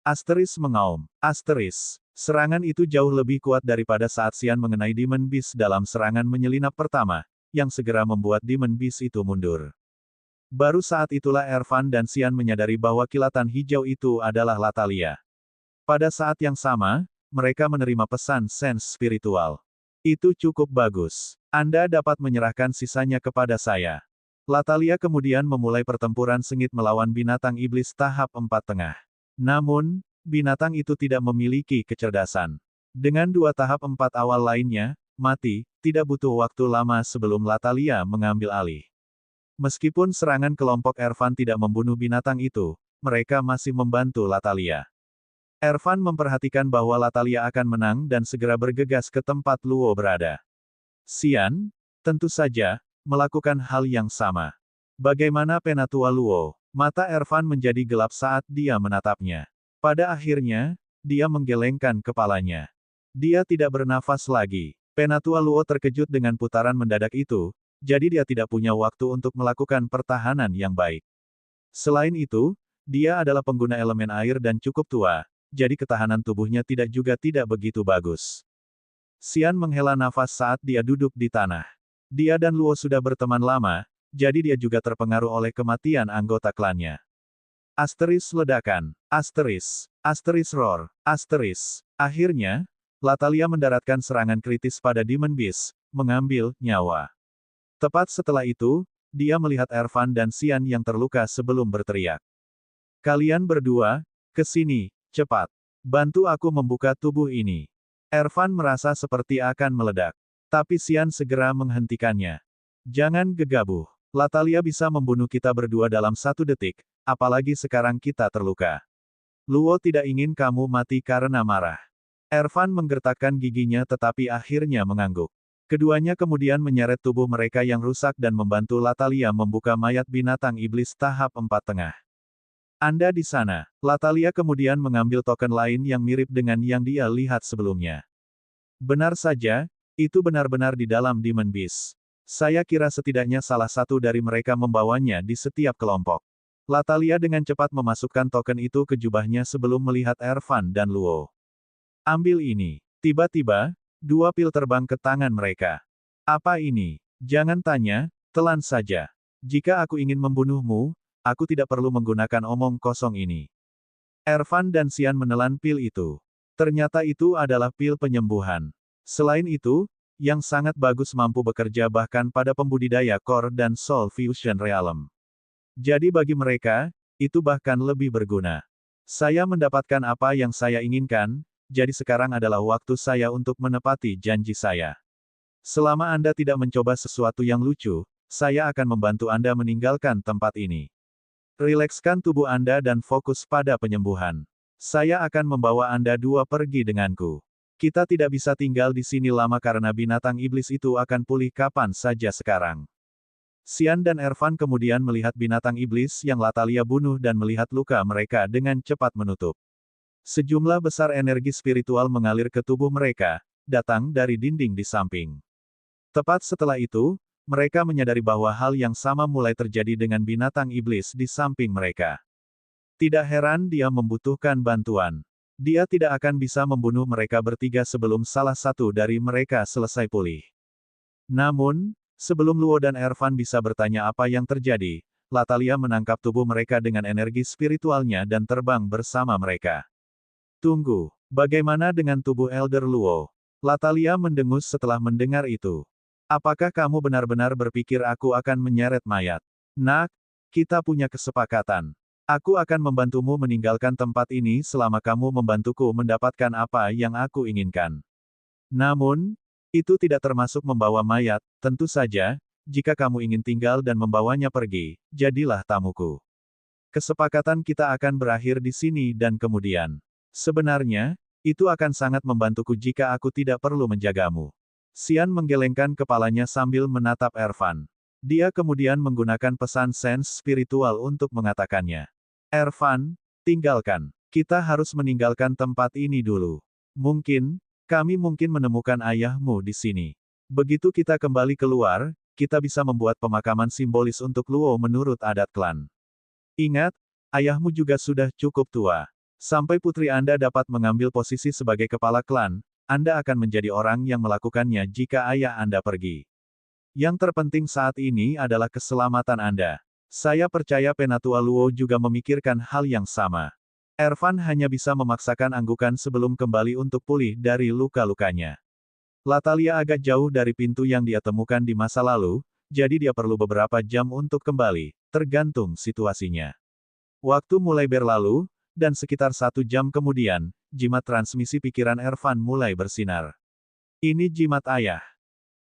Asteris mengaum. Asteris. Serangan itu jauh lebih kuat daripada saat Xian mengenai Demon Beast dalam serangan menyelinap pertama, yang segera membuat Demon Beast itu mundur. Baru saat itulah Ervan dan Xian menyadari bahwa kilatan hijau itu adalah Latalia. Pada saat yang sama, mereka menerima pesan sense spiritual. Itu cukup bagus. Anda dapat menyerahkan sisanya kepada saya. Latalia kemudian memulai pertempuran sengit melawan binatang iblis tahap 4 tengah. Namun, binatang itu tidak memiliki kecerdasan. Dengan 2 tahap 4 awal lainnya, mati, tidak butuh waktu lama sebelum Latalia mengambil alih. Meskipun serangan kelompok Ervan tidak membunuh binatang itu, mereka masih membantu Latalia. Ervan memperhatikan bahwa Latalia akan menang dan segera bergegas ke tempat Luo berada. Xian, tentu saja, melakukan hal yang sama. Bagaimana penatua Luo? Mata Ervan menjadi gelap saat dia menatapnya. Pada akhirnya, dia menggelengkan kepalanya. Dia tidak bernafas lagi. Penatua Luo terkejut dengan putaran mendadak itu, jadi dia tidak punya waktu untuk melakukan pertahanan yang baik. Selain itu, dia adalah pengguna elemen air dan cukup tua, jadi ketahanan tubuhnya tidak begitu bagus. Xian menghela nafas saat dia duduk di tanah. Dia dan Luo sudah berteman lama, jadi dia juga terpengaruh oleh kematian anggota klannya. Asteris ledakan. Asteris. Asteris roar. Asteris. Akhirnya, Latalia mendaratkan serangan kritis pada Demon Beast, mengambil nyawa. Tepat setelah itu, dia melihat Ervan dan Xian yang terluka sebelum berteriak. Kalian berdua, ke sini, cepat. Bantu aku membuka tubuh ini. Ervan merasa seperti akan meledak. Tapi Xian segera menghentikannya. Jangan gegabah. Latalia bisa membunuh kita berdua dalam 1 detik, apalagi sekarang kita terluka. Luo tidak ingin kamu mati karena marah. Ervan menggertakkan giginya tetapi akhirnya mengangguk. Keduanya kemudian menyeret tubuh mereka yang rusak dan membantu Latalia membuka mayat binatang iblis tahap 4 tengah. Anda di sana. Latalia kemudian mengambil token lain yang mirip dengan yang dia lihat sebelumnya. Benar saja, itu benar-benar di dalam Demon Beast. Saya kira setidaknya salah satu dari mereka membawanya di setiap kelompok. Latalia dengan cepat memasukkan token itu ke jubahnya sebelum melihat Ervan dan Luo. Ambil ini. Tiba-tiba, 2 pil terbang ke tangan mereka. Apa ini? Jangan tanya, telan saja. Jika aku ingin membunuhmu, aku tidak perlu menggunakan omong kosong ini. Ervan dan Xian menelan pil itu. Ternyata itu adalah pil penyembuhan. Selain itu, yang sangat bagus mampu bekerja bahkan pada pembudidaya core dan soul fusion realm. Jadi bagi mereka, itu bahkan lebih berguna. Saya mendapatkan apa yang saya inginkan, jadi sekarang adalah waktu saya untuk menepati janji saya. Selama Anda tidak mencoba sesuatu yang lucu, saya akan membantu Anda meninggalkan tempat ini. Rilekskan tubuh Anda dan fokus pada penyembuhan. Saya akan membawa Anda 2 pergi denganku. Kita tidak bisa tinggal di sini lama karena binatang iblis itu akan pulih kapan saja sekarang. Xian dan Ervan kemudian melihat binatang iblis yang Latalia bunuh dan melihat luka mereka dengan cepat menutup. Sejumlah besar energi spiritual mengalir ke tubuh mereka, datang dari dinding di samping. Tepat setelah itu, mereka menyadari bahwa hal yang sama mulai terjadi dengan binatang iblis di samping mereka. Tidak heran dia membutuhkan bantuan. Dia tidak akan bisa membunuh mereka bertiga sebelum salah satu dari mereka selesai pulih. Namun, sebelum Luo dan Ervan bisa bertanya apa yang terjadi, Latalia menangkap tubuh mereka dengan energi spiritualnya dan terbang bersama mereka. Tunggu, bagaimana dengan tubuh Elder Luo? Latalia mendengus setelah mendengar itu. Apakah kamu benar-benar berpikir aku akan menyeret mayat? Nak, kita punya kesepakatan. Aku akan membantumu meninggalkan tempat ini selama kamu membantuku mendapatkan apa yang aku inginkan. Namun, itu tidak termasuk membawa mayat, tentu saja, jika kamu ingin tinggal dan membawanya pergi, jadilah tamuku. Kesepakatan kita akan berakhir di sini dan kemudian. Sebenarnya, itu akan sangat membantuku jika aku tidak perlu menjagamu. Xian menggelengkan kepalanya sambil menatap Ervan. Dia kemudian menggunakan pesan sense spiritual untuk mengatakannya. Ervan, tinggalkan. Kita harus meninggalkan tempat ini dulu. Kami mungkin menemukan ayahmu di sini. Begitu kita kembali keluar, kita bisa membuat pemakaman simbolis untuk Luo menurut adat klan. Ingat, ayahmu juga sudah cukup tua. Sampai putri Anda dapat mengambil posisi sebagai kepala klan, Anda akan menjadi orang yang melakukannya jika ayah Anda pergi. Yang terpenting saat ini adalah keselamatan Anda. Saya percaya Penatua Luo juga memikirkan hal yang sama. Ervan hanya bisa memaksakan anggukan sebelum kembali untuk pulih dari luka-lukanya. Latalia agak jauh dari pintu yang dia temukan di masa lalu, jadi dia perlu beberapa jam untuk kembali, tergantung situasinya. Waktu mulai berlalu, dan sekitar 1 jam kemudian, jimat transmisi pikiran Ervan mulai bersinar. Ini jimat ayah.